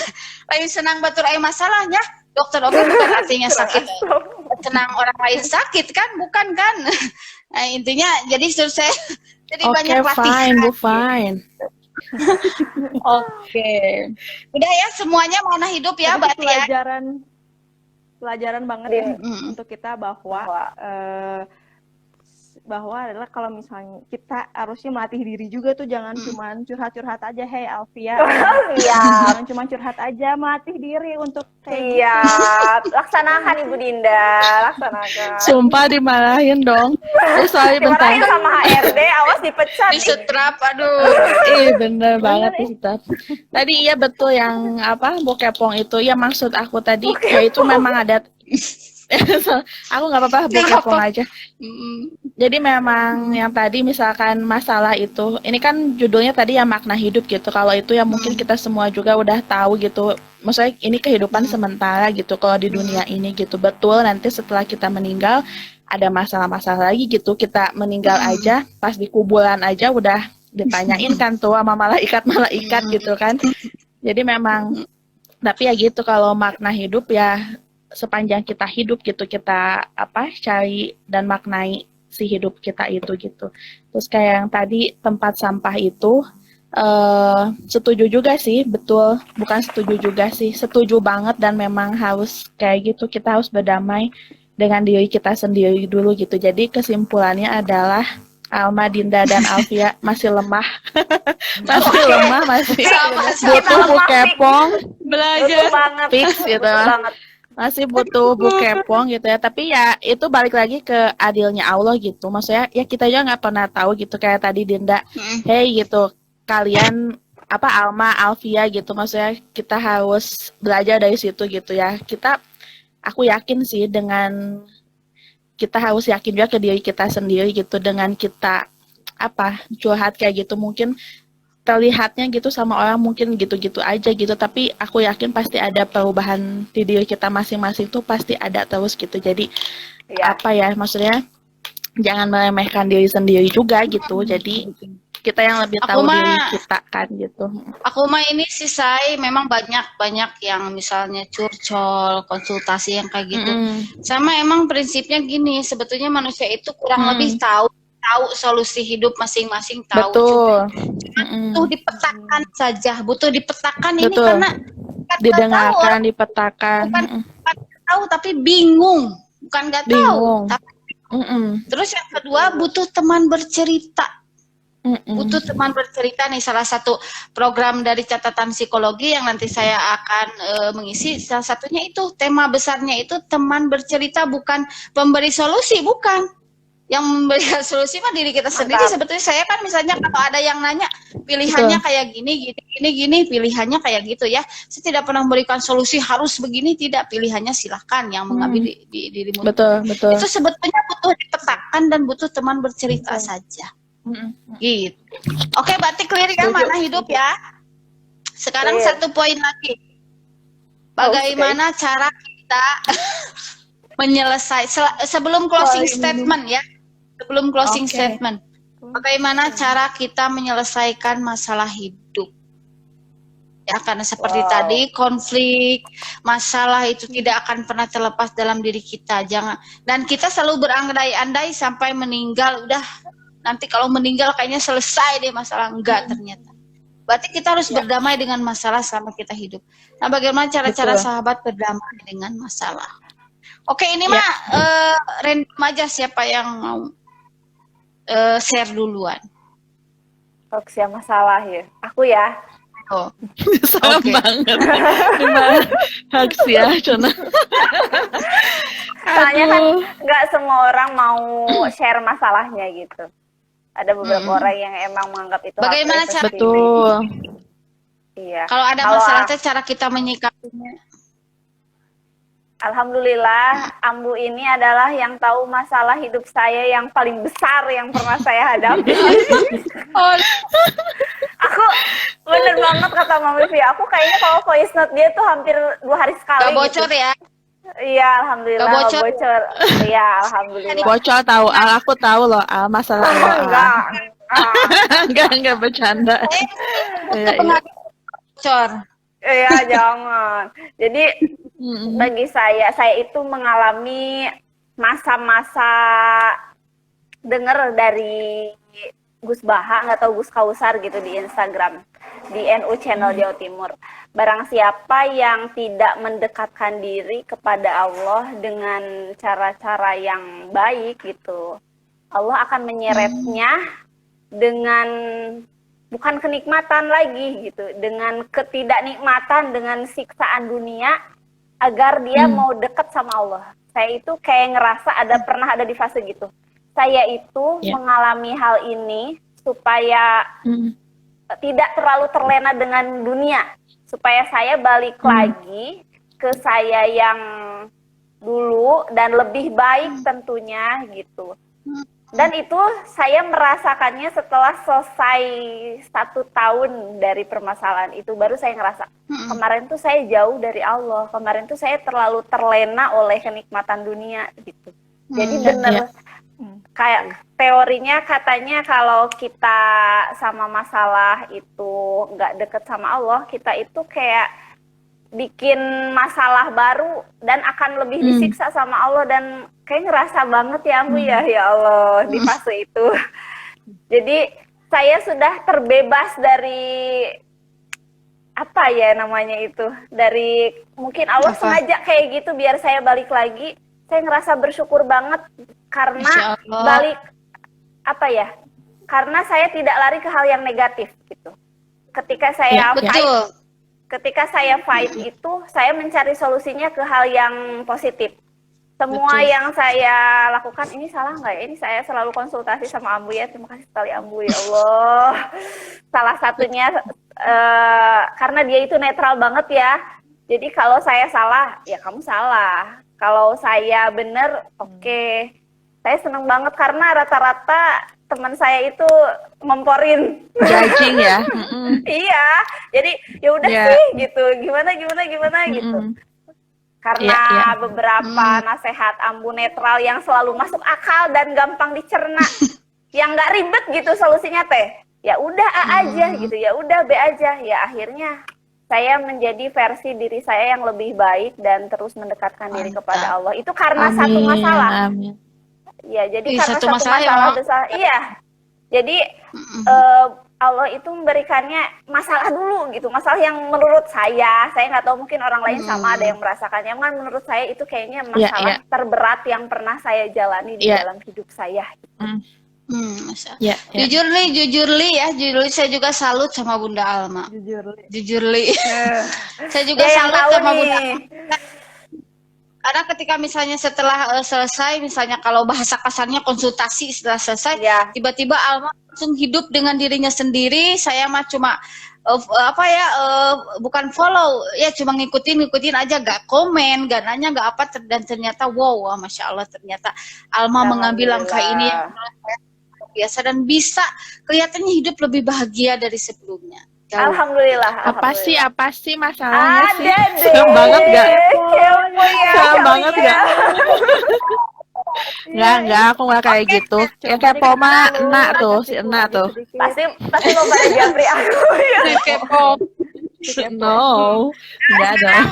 Lain senang batur aya masalahnya. Dokter oke bukan artinya sakit. Senang orang lain sakit kan, bukan kan? Nah, intinya jadi saya jadi banyak latihan. Bu, fine. Oke. Udah ya semuanya mana hidup ya, Mbak Tia. Pelajaran banget ya untuk kita bahwa adalah kalau misalnya kita harusnya melatih diri juga tuh, jangan cuma curhat-curhat aja, hey Alfia. Jangan cuma curhat aja, melatih diri untuk siap. Laksanakan Ibu Dinda, laksanakan. Sumpah dimarahin dong. Sorry bentar. Dimarahin sama HRD, awas dipecat. Disetrap, aduh. Bener banget disetrap. Tadi iya betul yang Bu Kepong itu. Ya maksud aku tadi ya itu memang ada. Aku nggak apa-apa Bu Kepong aja. Jadi memang yang tadi misalkan masalah itu, ini kan judulnya tadi ya makna hidup gitu. Kalau itu ya mungkin kita semua juga udah tahu gitu. Maksudnya ini kehidupan sementara gitu kalau di dunia ini gitu. Betul nanti setelah kita meninggal ada masalah-masalah lagi gitu. Kita meninggal aja pas di kuburan aja udah ditanyain kan tuh sama malaikat gitu kan. Jadi memang tapi ya gitu kalau makna hidup ya sepanjang kita hidup gitu kita cari dan maknai si hidup kita itu gitu. Terus kayak yang tadi tempat sampah itu setuju juga sih, betul. Bukan setuju juga sih, setuju banget dan memang harus kayak gitu. Kita harus berdamai dengan diri kita sendiri dulu gitu. Jadi kesimpulannya adalah Alma, Dinda, dan Alfia masih lemah. masih butuh Bu Kepong Belajar fix gitu lah. Masih butuh Bu Kepong gitu ya, tapi ya itu balik lagi ke adilnya Allah gitu. Maksudnya ya kita juga nggak pernah tahu gitu, kayak tadi Dinda, hey gitu, kalian Alma, Alfia gitu, maksudnya kita harus belajar dari situ gitu ya. Aku yakin sih dengan kita harus yakin juga ke diri kita sendiri gitu, dengan kita curhat kayak gitu mungkin terlihatnya gitu sama orang mungkin gitu-gitu aja gitu, tapi aku yakin pasti ada perubahan di diri kita masing-masing tuh pasti ada terus gitu. Jadi maksudnya jangan meremehkan diri sendiri juga gitu. Jadi kita yang lebih tahu diri kita kan gitu. Aku mah ini sih saya memang banyak yang misalnya curcol, konsultasi yang kayak gitu. Sama emang prinsipnya gini, sebetulnya manusia itu kurang lebih tahu solusi hidup masing-masing, tahu. Betul. Butuh dipetakan saja, butuh dipetakan. Betul. Ini karena didengarkan, dipetakan. Bukan tahu tapi bingung, bukan nggak tahu. Tapi terus yang kedua butuh teman bercerita. Butuh teman bercerita nih, salah satu program dari catatan psikologi yang nanti saya akan mengisi, salah satunya itu tema besarnya itu teman bercerita, bukan pemberi solusi, bukan. Yang memberikan solusi mah diri kita sendiri. Sebetulnya saya kan misalnya kalau ada yang nanya pilihannya kayak gini, pilihannya kayak gitu ya. Saya tidak pernah memberikan solusi harus begini, tidak. Pilihannya silahkan yang mengambil di dirimu. Betul. Itu sebetulnya butuh dipetakan dan butuh teman bercerita saja. Gitu. Oke, berarti clear ya mana hidup ya. Sekarang satu poin lagi. Bagaimana cara kita sebelum closing statement ya. Sebelum closing statement. Bagaimana cara kita menyelesaikan masalah hidup? Ya, karena seperti tadi konflik, masalah itu tidak akan pernah terlepas dalam diri kita. Dan kita selalu berandai-andai sampai meninggal, udah nanti kalau meninggal kayaknya selesai deh masalah, enggak ternyata. Berarti kita harus Ya. berdamai dengan masalah selama kita hidup. Nah, bagaimana cara-cara Betul. sahabat berdamai dengan masalah? Oke, ini Ya. mah random aja siapa yang mau share duluan. Toksik masalah ya. Aku ya. Oh, Sama Oke. banget. Gimana? Haks ya, Cona. Soalnya kan Aduh. nggak semua orang mau share masalahnya gitu. Ada beberapa Mm-mm. orang yang emang menganggap itu hal Bagaimana privasi. cara- Betul. Iya. kalau ada Kalau masalah teh cara kita menyikapinya. Alhamdulillah, Ambu ini adalah yang tahu masalah hidup saya yang paling besar yang pernah saya hadapi. Oh, Aku bener banget kata Mami Via, aku kayaknya kalau voice note dia tuh hampir 2 hari sekali gak bocor gitu. ya. Iya, alhamdulillah Gak nggak bocor. bocor. Iya, alhamdulillah. Bocor tahu, aku tahu loh masalah lo. Enggak. Enggak bercanda. Iya, iya. Bocor. Iya, jangan. Jadi Mm-mm. bagi saya itu mengalami masa-masa denger dari Gus Baha, nggak tahu Gus Kausar gitu di Instagram, di NU Channel Jawa Timur. Barang siapa yang tidak mendekatkan diri kepada Allah dengan cara-cara yang baik gitu, Allah akan menyeretnya dengan bukan kenikmatan lagi gitu, dengan ketidaknikmatan, dengan siksaan dunia agar dia mau dekat sama Allah. Saya itu kayak ngerasa pernah ada di fase gitu. Saya itu Ya. mengalami hal ini supaya Mm. tidak terlalu terlena dengan dunia, supaya saya balik lagi ke saya yang dulu dan lebih baik tentunya gitu. Dan itu saya merasakannya setelah selesai 1 tahun dari permasalahan itu, baru saya ngerasa kemarin tuh saya jauh dari Allah, kemarin tuh saya terlalu terlena oleh kenikmatan dunia gitu. Jadi bener kayak teorinya katanya kalau kita sama masalah itu nggak deket sama Allah, kita itu kayak bikin masalah baru dan akan lebih disiksa sama Allah, dan kayak ngerasa banget ya Ambu ya Allah di fase itu. Jadi saya sudah terbebas dari apa ya namanya itu, dari mungkin Allah sengaja kayak gitu biar saya balik lagi. Saya ngerasa bersyukur banget karena Insya Allah. balik apa ya, karena saya tidak lari ke hal yang negatif gitu. Ketika saya fight, Betul. ketika saya fight itu saya mencari solusinya ke hal yang positif. Semua Betul. yang saya lakukan ini salah nggak ya? Ini saya selalu konsultasi sama Ambu ya. Terima kasih sekali Ambu ya Allah. Salah satunya karena dia itu netral banget ya. Jadi kalau saya salah, ya kamu salah. Kalau saya bener, oke. Saya seneng banget karena rata-rata teman saya itu ngomporin. Judging ya. Iya, jadi ya udah Ya. sih gitu. Gimana gitu. Karena Iya. beberapa nasihat Ambu netral yang selalu masuk akal dan gampang dicerna, yang nggak ribet gitu solusinya teh. Ya udah A aja gitu, ya udah B aja. Ya akhirnya saya menjadi versi diri saya yang lebih baik dan terus mendekatkan diri kepada Allah. Itu karena satu masalah. Amin. Ya, jadi Ih, karena satu satu masalah ya, masalah Mak. besar. Iya. Jadi Allah itu memberikannya masalah dulu gitu, masalah yang menurut saya nggak tahu mungkin orang lain sama ada yang merasakannya, kan menurut saya itu kayaknya masalah terberat yang pernah saya jalani di dalam hidup saya. Masa. Ya, ya. Jujur li ya, saya juga salut sama Bunda Alma. Jujur li. Saya juga Dia yang salut tahu sama nih. Bunda Alma. Karena ketika misalnya setelah selesai, misalnya kalau bahasa kasarnya konsultasi setelah selesai, Ya. tiba-tiba Alma langsung hidup dengan dirinya sendiri. Saya mah cuma bukan follow, ya cuma ngikutin aja, gak komen, gak nanya, gak apa, dan ternyata wow, Masya Allah, ternyata Alma mengambil langkah ini yang menurut saya luar biasa dan bisa kelihatannya hidup lebih bahagia dari sebelumnya. Jauh. Alhamdulillah. Apa sih masalahnya sih? Ada deh. Serem banget gak? Kepo ya. Serem banget kalian. gak? Enggak, aku gak kayak gitu. Yang kayak Poma, enak tuh, si enak tuh. Pasti mau pada japri aku ya. Kepo. No, enggak dong.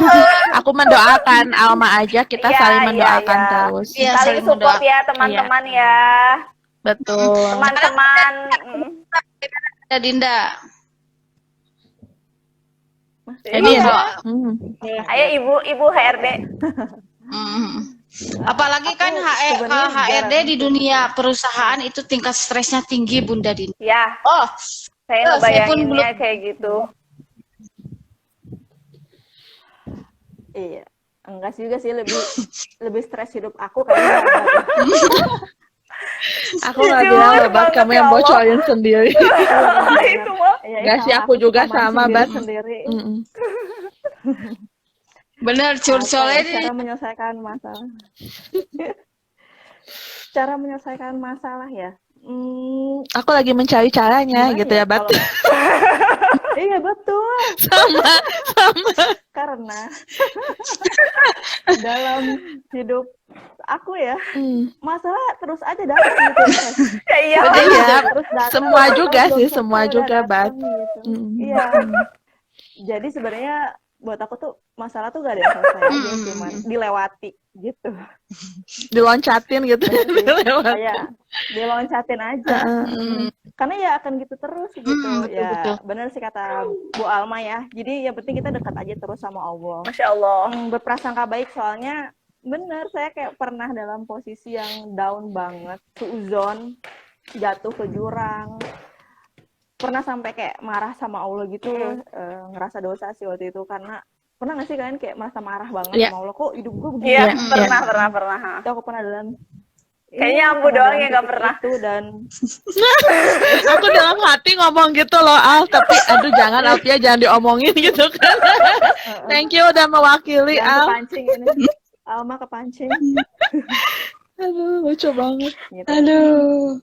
Aku mendoakan Alma aja, kita Iya, saling iya, mendoakan iya. terus. Iya, Saling saling support mendoakan. ya teman-teman ya. Betul. Teman-teman. Dinda. Ini ya. Ayo ibu HRD. Apalagi kan sebenarnya HRD di dunia perusahaan itu tingkat stresnya tinggi Bunda Dini. Ya, Oh, saya saya pun ngebayanginnya belum. kayak gitu. Iya, enggak juga sih, lebih stres hidup aku kayaknya. Aku nggak Jujur bilang Bat, banget kamu ya yang Allah. bocorin sendiri. Itu mah. Ya, Enggak sih, salah aku juga kepancing sama, diri Bat. sendiri. Mm-mm. Bener, Apa ya, curcolnya cara menyelesaikan masalah. Cara menyelesaikan masalah ya. Aku lagi mencari caranya Gimana gitu ya, Bat. kalau iya betul, Sama. karena dalam hidup aku ya, masalah terus aja datang gitu. Ya iya. Iya, Terus datang, semua juga belum sih, selesai semua udah juga, Bat. datang gitu. Mm. Iya. Jadi sebenarnya buat aku tuh masalah tuh gak ada yang selesai aja, cuman dilewati gitu. Diloncatin gitu. Lewat. Kayak diloncatin aja. Karena ya akan gitu terus gitu. Ya betul. bener sih kata Bu Alma ya. Jadi yang penting kita dekat aja terus sama Allah. Masya Allah. Berprasangka baik, soalnya bener saya kayak pernah dalam posisi yang down banget, suuzon, jatuh ke jurang, pernah sampai kayak marah sama Allah gitu. Ngerasa dosa sih waktu itu, karena pernah nggak sih kalian kayak merasa marah banget Iya. sama Allah, kok hidup gue begini. Iya, Iya. pernah. Itu aku pernah dalam Kayaknya Ambu pernah doang dalam yang nggak titik pernah. itu. Dan Aku dalam hati ngomong gitu loh, Al, tapi aduh jangan Alfia, jangan diomongin gitu kan. Thank you udah mewakili, jangan Al. kepancing ini. Alma kepancing Aduh, lucu banget. gitu. Aduh.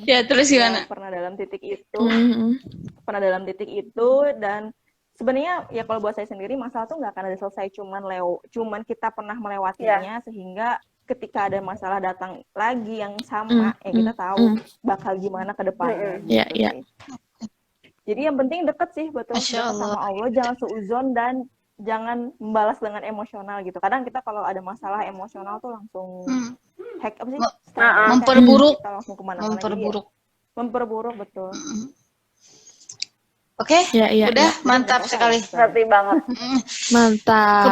Ya, terus Ya, gimana? pernah dalam titik itu. Mm-mm. Pernah dalam titik itu, dan sebenarnya ya kalau buat saya sendiri masalah tuh nggak akan ada selesai, cuman kita pernah melewatinya, sehingga ketika ada masalah datang lagi yang sama, ya kita tahu bakal gimana ke depannya. Iya, gitu iya. sih. Jadi yang penting deket sih, betul, Masya deket Allah. sama Allah, jangan seuzon dan jangan membalas dengan emosional gitu. Kadang kita kalau ada masalah emosional tuh langsung hack apa sih? Memperburuk. Kita langsung kemana-mana. Memperburuk. Memperburuk, betul. Oke, Iya, udah iya. mantap sekali. Ngerti banget. Mantap.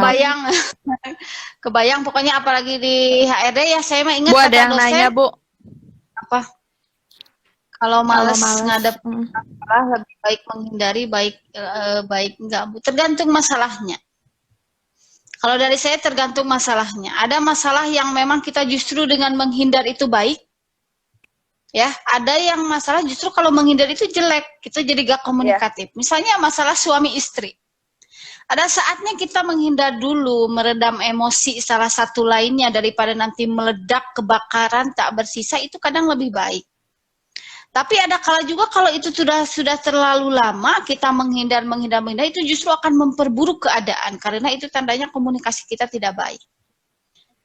Kebayang pokoknya, apalagi di HRD ya, saya mah ingat Bu, ada kata yang dosen, nanya, Bu. apa? Kalau males males. ngadep masalah, lebih baik menghindari, baik enggak, Bu. Tergantung masalahnya. Kalau dari saya tergantung masalahnya. Ada masalah yang memang kita justru dengan menghindar itu baik. Ya, ada yang masalah justru kalau menghindar itu jelek, kita jadi gak komunikatif. Misalnya masalah suami istri. Ada saatnya kita menghindar dulu, meredam emosi salah satu lainnya daripada nanti meledak, kebakaran tak bersisa, itu kadang lebih baik. Tapi ada kala juga kalau itu sudah terlalu lama kita menghindar itu justru akan memperburuk keadaan, karena itu tandanya komunikasi kita tidak baik.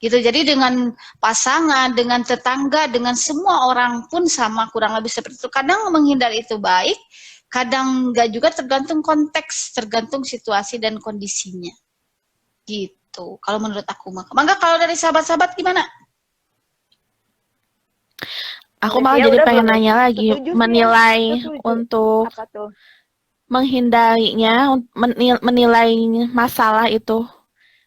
Gitu. Jadi dengan pasangan, dengan tetangga, dengan semua orang pun sama, kurang lebih seperti itu. Kadang menghindar itu baik, kadang enggak juga, tergantung konteks, tergantung situasi dan kondisinya. Gitu. Kalau menurut aku mah. Mangga kalau dari sahabat-sahabat gimana? Aku malah Ya jadi udah, pengen belum. nanya lagi, Setuju sih, menilai setuju. untuk Apa tuh? menghindarinya, menilai masalah itu.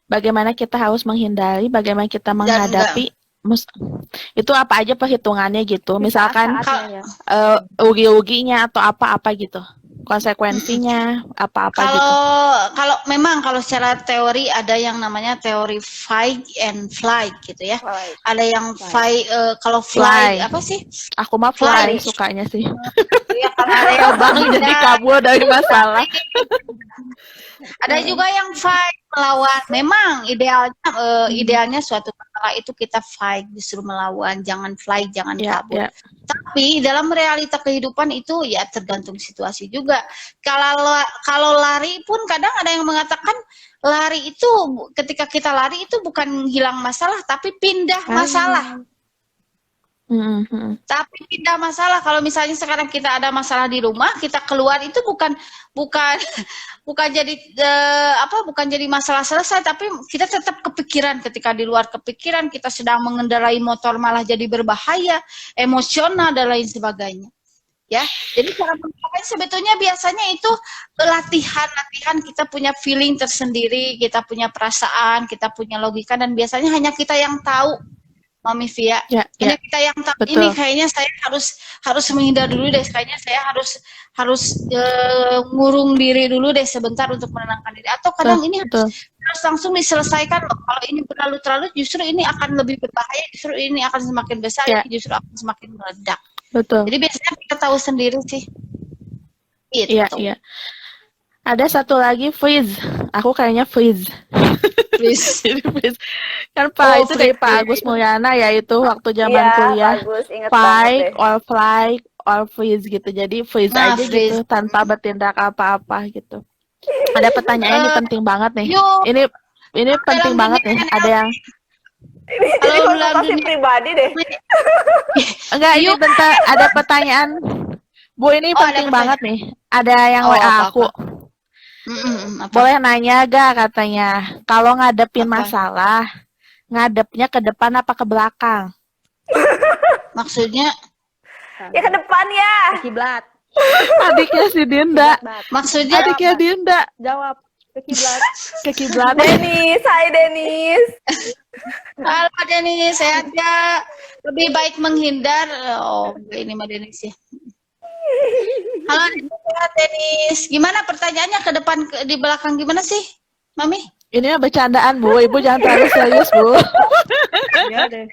Bagaimana kita harus menghindari, bagaimana kita menghadapi, itu apa aja perhitungannya gitu. Misalkan Saat-saatnya ya. rugi-ruginya atau apa-apa gitu. Konsekuensinya apa-apa gitu. Kalau memang kalau secara teori ada yang namanya teori fight and flight gitu ya. Ada yang fight, kalau fly apa sih? Aku mah fly Fly. sukanya sih. Ya, karena ada yang Terbang jadi kabur dari masalah. Ada juga yang fight, melawan. Memang idealnya suatu masalah itu kita fight, justru melawan, jangan fly, jangan kabur. Tapi dalam realita kehidupan itu ya tergantung situasi juga. Kalau lari pun kadang ada yang mengatakan lari itu, ketika kita lari itu bukan hilang masalah, tapi pindah masalah. Tapi pindah masalah. Kalau misalnya sekarang kita ada masalah di rumah, kita keluar itu bukan jadi masalah selesai, tapi kita tetap kepikiran. Ketika di luar kepikiran, kita sedang mengendarai motor malah jadi berbahaya, emosional dan lain sebagainya. Ya, jadi cara mengungkapkan sebetulnya biasanya itu latihan kita punya feeling tersendiri, kita punya perasaan, kita punya logika, dan biasanya hanya kita yang tahu, Mami Via. Ya, Hanya ya, kita yang tahu. betul. Ini kayaknya saya harus menghindar dulu deh. Kayaknya saya harus ngurung diri dulu deh sebentar untuk menenangkan diri. Atau kadang ini Betul. harus langsung diselesaikan loh. Kalau ini berlarut-larut, justru ini akan lebih berbahaya. Justru ini akan semakin besar. Ya. Ini justru akan semakin meledak. Betul. Jadi biasanya kita tahu sendiri sih. Gitu. Iya, iya. Ada satu lagi freeze. Aku kayaknya freeze. Freeze. Jadi freeze. Kan Pak itu dari Pak Agus Mulyana ya itu waktu zaman kuliah. Bagus, inget Fight banget deh. or flight or freeze gitu. Jadi freeze Nah, aja freeze. gitu tanpa bertindak apa-apa gitu. Ada pertanyaan ini penting banget nih. yuk. Ini penting Dalam banget dunia nih. Ada yang Ini jadi Kalau dalam konsultasi dunia- pribadi deh. enggak ini bentar ada pertanyaan. Bu ini Oh, penting ada banget nih. Ada yang Oh, WA apa-apa. aku. Apa? Boleh nanya gak katanya. Kalau ngadepin Apa? masalah, ngadepnya ke depan apa ke belakang? Maksudnya Ya ke depan ya. Ke kiblat. Adiknya si Dinda. maksudnya Adiknya Dinda. Jawab ke kiblat. Ke kiblat. Denis, hai Denis. halo Denis, sehat ya? Lebih baik menghindar. Oh, ini mah Denis ya. Halo Denis, gimana pertanyaannya ke depan di belakang gimana sih, Mami? Ini mah bercandaan, Bu. Ibu jangan terlalu serius, Bu. Ya deh.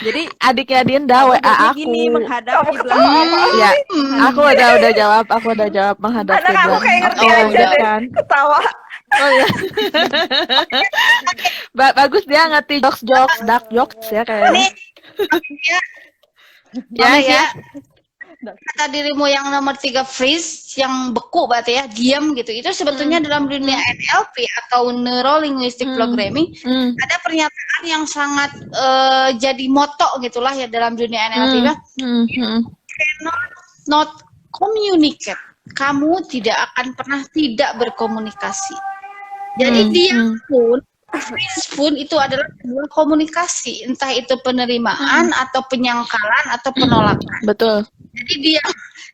Jadi Adiknya Dinda WA aku. gini menghadap kiblat. Ya, aku udah jawab, menghadap Anak aku kiblat. kayak ngerti Oh, aja udah. deh. Kan. Ketawa. Oh ya. Bagus dia ngerti jokes, dark jokes ya kayaknya. Nih, ya, Ya, Mami ya. kata dirimu yang nomor 3 freeze, yang beku berarti ya, diam gitu. Itu sebetulnya dalam dunia NLP atau Neuro Linguistic Programming ada pernyataan yang sangat jadi moto gitulah ya dalam dunia NLP. Not communicate. Kamu tidak akan pernah tidak berkomunikasi. Jadi diam pun, freeze pun itu adalah sebuah komunikasi, entah itu penerimaan atau penyangkalan atau penolakan. Betul. Jadi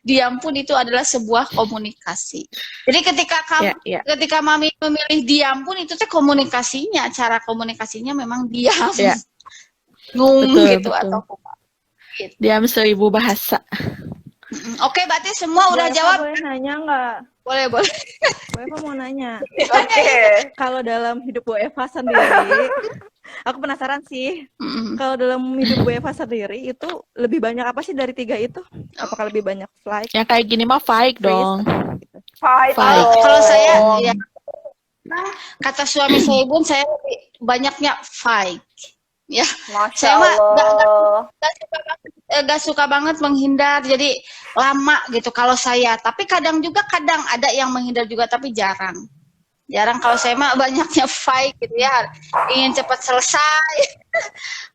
diam pun itu adalah sebuah komunikasi. Jadi ketika kamu, ketika Mami memilih diam pun itu teh komunikasinya, cara komunikasinya memang diam, Betul, gitu betul. atau gitu. Diam 1000 bahasa. Oke, berarti semua udah jawab. Boleh nanya nggak? Boleh. Bu Eva mau nanya. Oke. Kalau dalam hidup Bu Eva sendiri, aku penasaran sih. Kalau dalam hidup Bu Eva sendiri itu lebih banyak apa sih dari 3 itu? Apakah lebih banyak flight? Yang kayak gini mah fight dong. Fight. Fight. Kalau saya ya kata suami saya pun saya lebih banyaknya fight. Ya, Masya saya mah Allah. gak suka banget menghindar, jadi lama gitu kalau saya. Tapi kadang ada yang menghindar juga, tapi jarang. Kalau saya mah banyaknya fight gitu ya, ingin cepat selesai.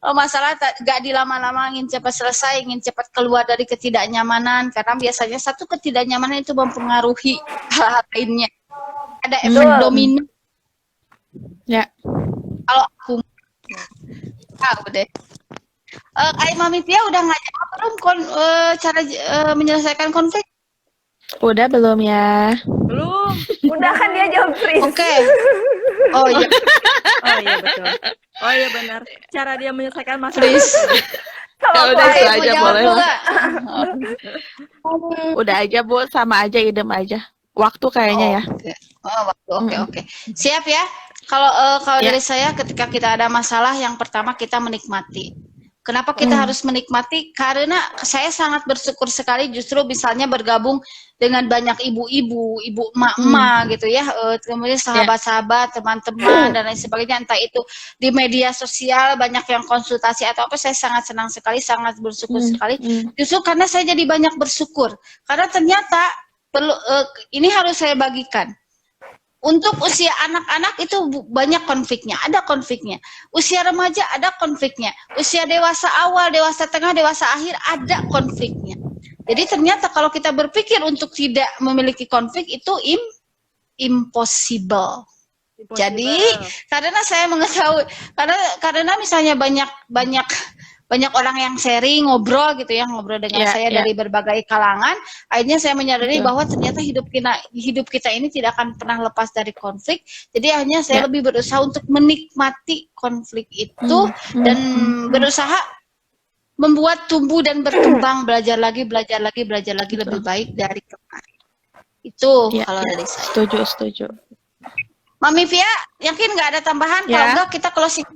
Kalau masalah gak dilama-lama, ingin cepat selesai, ingin cepat keluar dari ketidaknyamanan. Karena biasanya satu ketidaknyamanan itu mempengaruhi hal lainnya. Ada efek domino. Ya. Kalau aku tahu deh. Mami Tia udah ngajak belum cara menyelesaikan konflik? Udah belum ya? Belum. Udah kan dia jawab freeze. Oke. Oh iya. Oh iya betul. Oh iya benar. Cara dia menyelesaikan masalah. Please. Sama Udah fight. itu Mau aja jawab boleh dulu lah. nggak? Udah aja Bu, sama aja idem aja. Waktu kayaknya ya. Oke. Siap ya. Kalau Ya. dari saya ketika kita ada masalah, yang pertama kita menikmati. Kenapa kita harus menikmati? Karena saya sangat bersyukur sekali justru misalnya bergabung dengan banyak ibu-ibu, ibu emak-emak gitu ya, kemudian sahabat-sahabat, teman-teman dan lain sebagainya, entah itu di media sosial banyak yang konsultasi atau apa, saya sangat senang sekali, sangat bersyukur sekali. Justru karena saya jadi banyak bersyukur, karena ternyata perlu ini harus saya bagikan. Untuk usia anak-anak itu banyak konfliknya, ada konfliknya. Usia remaja ada konfliknya. Usia dewasa awal, dewasa tengah, dewasa akhir ada konfliknya. Jadi ternyata kalau kita berpikir untuk tidak memiliki konflik itu impossible. Jadi karena saya mengetahui, karena misalnya banyak banyak orang yang sharing, ngobrol gitu ya, ngobrol dengan Iya, saya iya. dari berbagai kalangan. Akhirnya saya menyadari Betul. bahwa ternyata hidup kita ini tidak akan pernah lepas dari konflik. Jadi akhirnya saya Ya. lebih berusaha untuk menikmati konflik itu dan berusaha membuat tumbuh dan berkembang, belajar lagi lebih baik dari kemarin. Itu Iya, kalau iya. dari saya. Setuju. Mami Via, yakin nggak ada tambahan? Ya. Kalau enggak kita closing.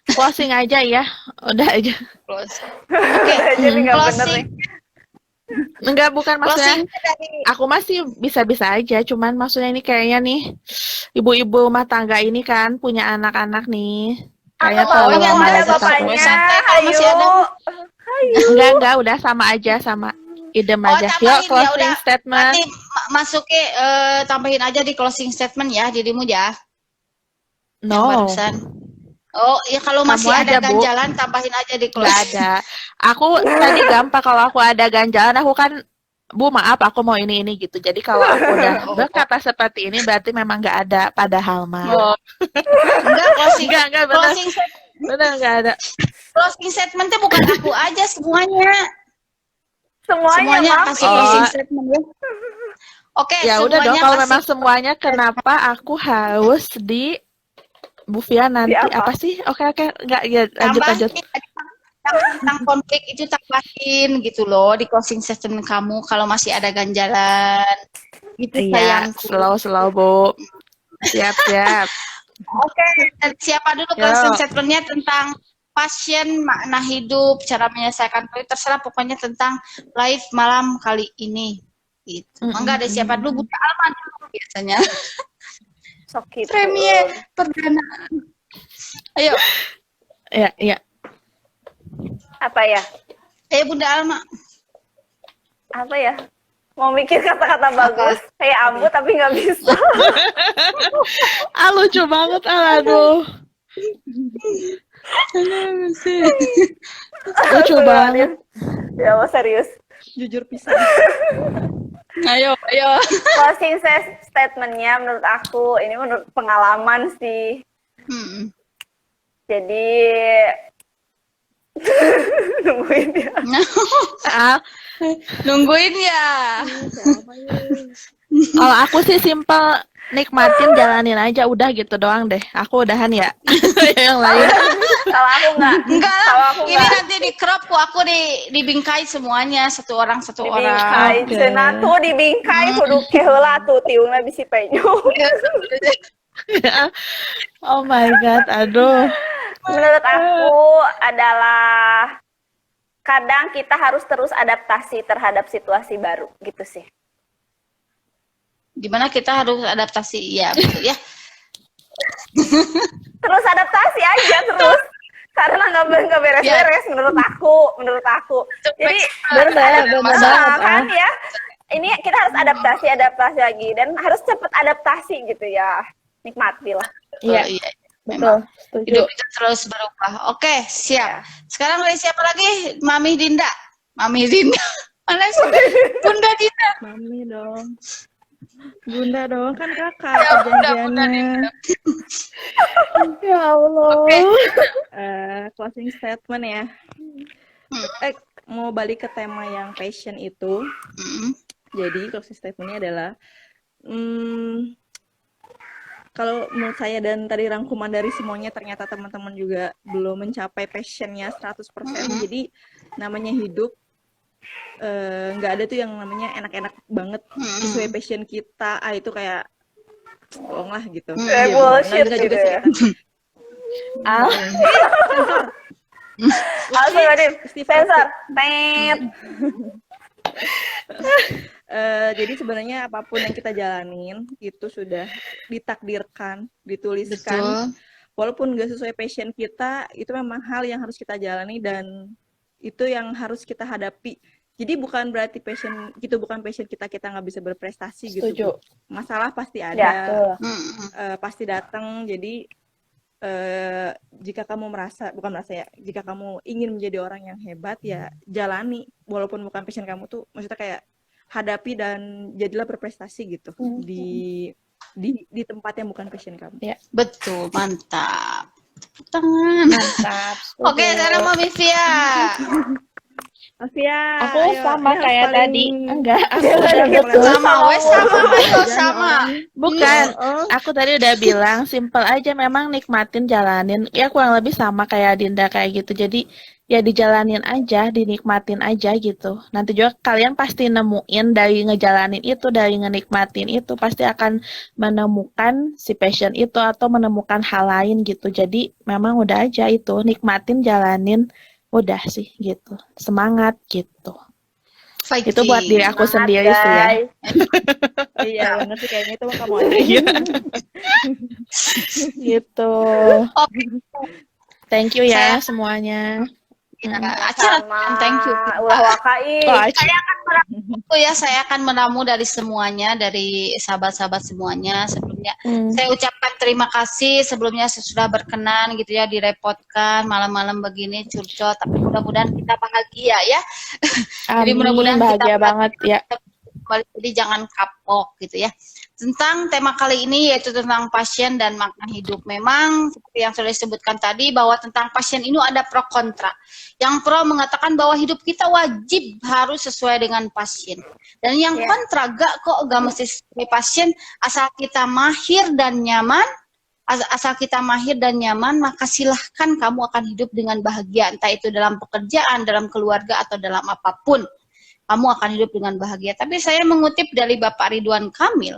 Closing aja ya. Udah aja. Oke, Jadi nggak bener closing. nih. Enggak, bukan maksudnya. Closingnya dari Aku masih bisa-bisa aja, cuman maksudnya ini kayaknya nih ibu-ibu rumah tangga ini kan punya anak-anak nih. Kayaknya Atau terlalu enggak, lama ada lagi bapaknya. takut. Santai kalau masih Ayo. ada. Enggak, udah sama aja sama idem Oh, aja. Yuk, tambahin ya closing udah. statement. Nanti masukin tambahin aja di closing statement ya dirimu ya. Yang No, barusan. Oh, ya kalau Kamu masih ada aja, Bu. ganjalan tambahin aja di nggak closing. ada. Aku tadi gampang kalau aku ada ganjalan, aku kan Bu, maaf, aku mau ini gitu. Jadi kalau aku udah berkata seperti ini, berarti memang nggak ada padahal mah. Oh. Enggak, Enggak, benar. closing statement. Benar, nggak ada. Closing statementnya bukan aku aja, semuanya. Semuanya, Mam. kasih Oh. closing statement ya. Oke, Ya udah dong, semuanya kalau kasih. memang semuanya, kenapa aku harus di Bu Fia nanti Di apa? apa sih? Oke, nggak ya, lanjut. Tentang konflik itu tambahin gitu loh di closing statement kamu kalau masih ada ganjalan. Gitu Iya, sayangku. slow Bu. Siap. Oke, dan siapa dulu Yo. closing statementnya tentang passion, makna hidup, cara menyelesaikan konflik, terserah pokoknya tentang live malam kali ini. Gitu. Enggak ada siapa dulu, Bunda Alma dulu biasanya. Sok gitu. Premier perdana. Ayo, Iya. Apa ya? Bunda Alma. Apa ya? Mau mikir kata-kata bagus. Kayak Ambu tapi nggak bisa. Lucu banget, aduh. Lucu banget. Ya Allah, serius. Jujur pisan. Ayo. Closing statementnya menurut aku, ini menurut pengalaman sih. Jadi nungguin ya. Ah, Nungguin ya. Kalau aku sih simpel, nikmatin, jalanin aja, udah gitu doang deh. Aku udahan ya. Yang lain. Kalau aku nggak. Enggak Kalau lah, aku ini nggak. nanti di crop aku dibingkai semuanya satu orang. Dibingkai, Oke. cenah tuh dibingkai kudu keheula tuh tiungna bisi penyu. Oh my god, aduh. Menurut aku adalah kadang kita harus terus adaptasi terhadap situasi baru gitu sih. Gimana kita harus adaptasi, ya betul ya. Terus adaptasi aja terus. Karena nggak beres-beres menurut aku. Jadi Bener masalah banget. kan ya. Ini kita harus adaptasi lagi dan harus cepat adaptasi gitu ya. Nikmati lah. Iya, Iya. Betul, Memang setuju. hidup itu terus berubah. Oke, siap. Sekarang dari siapa lagi? Mami Dinda. Mana sih? Bunda Dinda. Mami dong. Bunda dong, kan kakak Ya, Bunda perjanjiannya. Ya Allah. Oke. Closing statement ya. Mau balik ke tema yang passion itu. Jadi closing statementnya adalah kalau menurut saya dan tadi rangkuman dari semuanya ternyata teman-teman juga belum mencapai passionnya 100%. Jadi namanya hidup nggak ada tuh yang namanya enak-enak banget sesuai passion kita. Itu kayak bohong lah gitu. Bullshit Nggak gitu juga sih. ya. Sensor. Langsung Adif, Steve sensor. Tet. Jadi sebenarnya apapun yang kita jalanin itu sudah ditakdirkan, dituliskan. Betul. Walaupun nggak sesuai passion kita, itu memang hal yang harus kita jalani dan itu yang harus kita hadapi. Jadi bukan berarti passion kita nggak bisa berprestasi gitu. Setuju. Masalah pasti Ya, ada, betul. pasti datang. Jadi jika kamu jika kamu ingin menjadi orang yang hebat ya jalani. Walaupun bukan passion kamu tuh, maksudnya kayak hadapi dan jadilah berprestasi gitu di tempat yang bukan passion kamu. Betul, mantap. Tepuk tangan. Mantap. Oke, sekarang Mami Via. Via, Aku ayo, sama ini kayak harus tadi. paling- Enggak, aku Dia udah lagi betul. Sama, wes sama, ayo Jangan sama. orang. Bukan, Oh, aku tadi udah bilang simple aja, memang nikmatin jalanin. Ya kurang lebih sama kayak Dinda kayak gitu. Jadi ya dijalanin aja, dinikmatin aja gitu. Nanti juga kalian pasti nemuin dari ngejalanin itu, dari ngenikmatin itu, pasti akan menemukan si passion itu atau menemukan hal lain gitu. Jadi memang udah aja itu, nikmatin, jalanin, udah sih gitu. Semangat gitu. Fighting. Itu buat diri aku sendiri sih ya. guys. iya bener sih kayaknya itu mah kamu aja. Iya. Gitu. Oke, Thank you ya Saya- semuanya. acara thank you. Ulah wakai. Oh, Saya akan meramu dari semuanya, dari sahabat-sahabat semuanya. Sebelumnya saya ucapkan terima kasih sebelumnya sudah berkenan gitu ya, direpotkan malam-malam begini curcol, tapi mudah-mudahan kita bahagia ya. Jadi Amin, mudah-mudahan bahagia kita banget ya. jadi jangan kapok gitu ya. Tentang tema kali ini yaitu tentang pasien dan makna hidup. Memang seperti yang sudah disebutkan tadi bahwa tentang pasien ini ada pro kontra. Yang pro mengatakan bahwa hidup kita wajib harus sesuai dengan pasien. Dan yang kontra gak mesti sesuai pasien, asal kita mahir dan nyaman. Asal kita mahir dan nyaman, maka silahkan kamu akan hidup dengan bahagia. Entah itu dalam pekerjaan, dalam keluarga, atau dalam apapun. Kamu akan hidup dengan bahagia. Tapi saya mengutip dari Bapak Ridwan Kamil,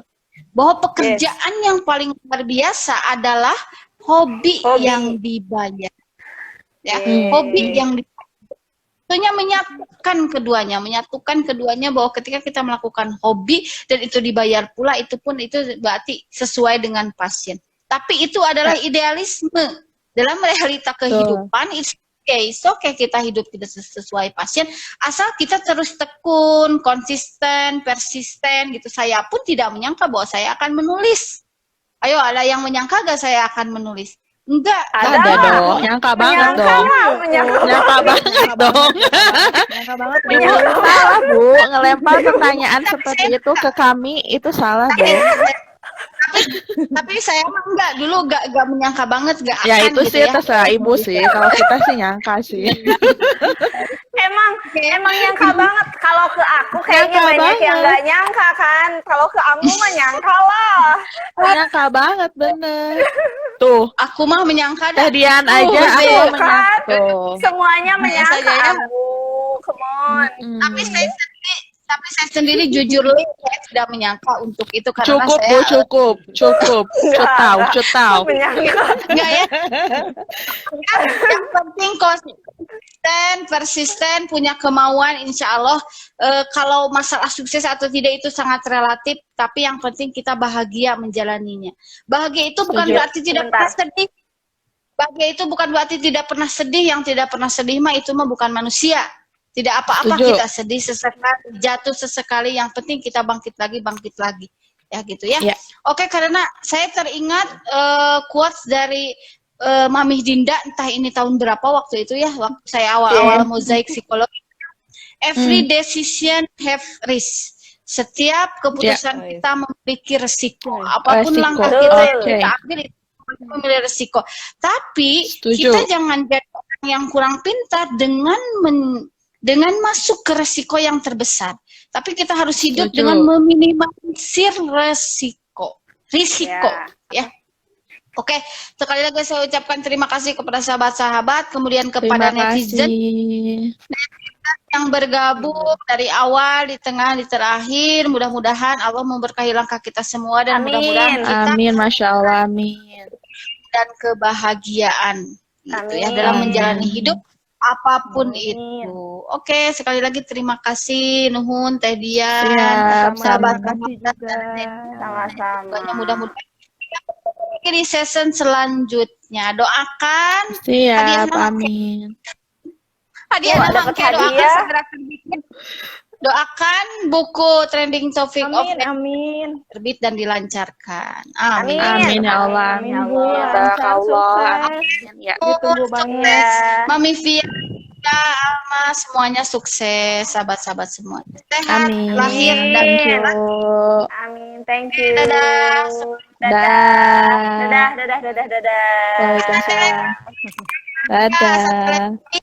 bahwa pekerjaan yang paling luar biasa adalah hobi yang dibayar. Ya, hobi yang dibayar. Tentunya menyatukan keduanya bahwa ketika kita melakukan hobi dan itu dibayar pula, itu berarti sesuai dengan pasien. Tapi itu adalah idealisme. Dalam realita kehidupan, oke, kita hidup tidak sesuai pasien, asal kita terus tekun, konsisten, persisten gitu. Saya pun tidak menyangka bahwa saya akan menulis. Ayo, ada yang menyangka gak saya akan menulis? Enggak. Ada dong, nyangka banget dong. Nyangka banget dong. Nyangka banget. Ibu salah Bu, ngelempar pertanyaan seperti itu ke kami, itu salah Bu. Tapi saya mah dulu enggak menyangka banget, enggak akan Ya itu gitu sih ya. terserah Ibu sih, kalau kita sih nyangka sih. Emang nyangka banget. Kalau ke aku kayaknya Nyangka banyak yang banget. nggak nyangka kan. Kalau ke Amu mah nyangka lah. Nyangka banget bener. Tuh, Aku mah menyangka Teh Dian aja aku tuh menyangka. kan. Tuh. Semuanya menyangka saja ya. Amu. Come on. Tapi saya sendiri jujur saya tidak menyangka untuk itu karena Cukup saya Bu, cukup. Cutau. Menyangka. enggak ya. Yang penting konsisten, persisten, punya kemauan, insya Allah kalau masalah sukses atau tidak itu sangat relatif, tapi yang penting kita bahagia menjalaninya. Bahagia itu bukan Setuju. berarti tidak pernah sedih. Bahagia itu bukan berarti tidak pernah sedih. Yang tidak pernah sedih mah itu mah bukan manusia. Tidak apa-apa Setuju. kita sedih sesekali, jatuh sesekali, yang penting kita bangkit lagi. Ya gitu ya. Ya. Oke, karena saya teringat quotes dari Mami Dinda, entah ini tahun berapa waktu itu ya, waktu saya awal-awal mozaik psikologi. Every decision have risk. Setiap keputusan kita memiliki resiko. Apapun Resiko, langkah kita yang oke. kita ambil itu memiliki resiko. Tapi Setuju. kita jangan jadi orang yang kurang pintar dengan masuk ke resiko yang terbesar. Tapi kita harus hidup Setuju. dengan meminimalisir risiko. Ya. Oke, sekali lagi saya ucapkan terima kasih kepada sahabat-sahabat, kemudian kepada Terima netizen kasih. yang bergabung dari awal, di tengah, di terakhir. Mudah-mudahan Allah memberkahi langkah kita semua dan Amin. mudah-mudahan kita Amin, Masya Allah, amin. dan kebahagiaan gitu ya Amin. dalam menjalani hidup apapun Amin. itu. Oke, sekali lagi terima kasih Nuhun, Teh Dian, Siap, sahabat-sahabat juga. Sama-sama. mudah-mudahan di session selanjutnya doakan siap, nama- amin. hadiah nama dapat Engke, doakan hadiah. segera terbit. Doakan buku Trending Taufik of Amin. terbit dan dilancarkan. Amin. Amin ya Allah, amin ya Amin, Bu. Allah. Lancar, Barakallah, sukses. amin ya. Ditunggu banget. Ya. Mami Via, Alma, semuanya sukses, sahabat-sahabat semua. Sehat, Amin. lahir dan Thank you. Amin. Thank you. Dadah. Dadah. Dah. Dadah. Waalaikumsalam. Ya, satu Dadah. lagi.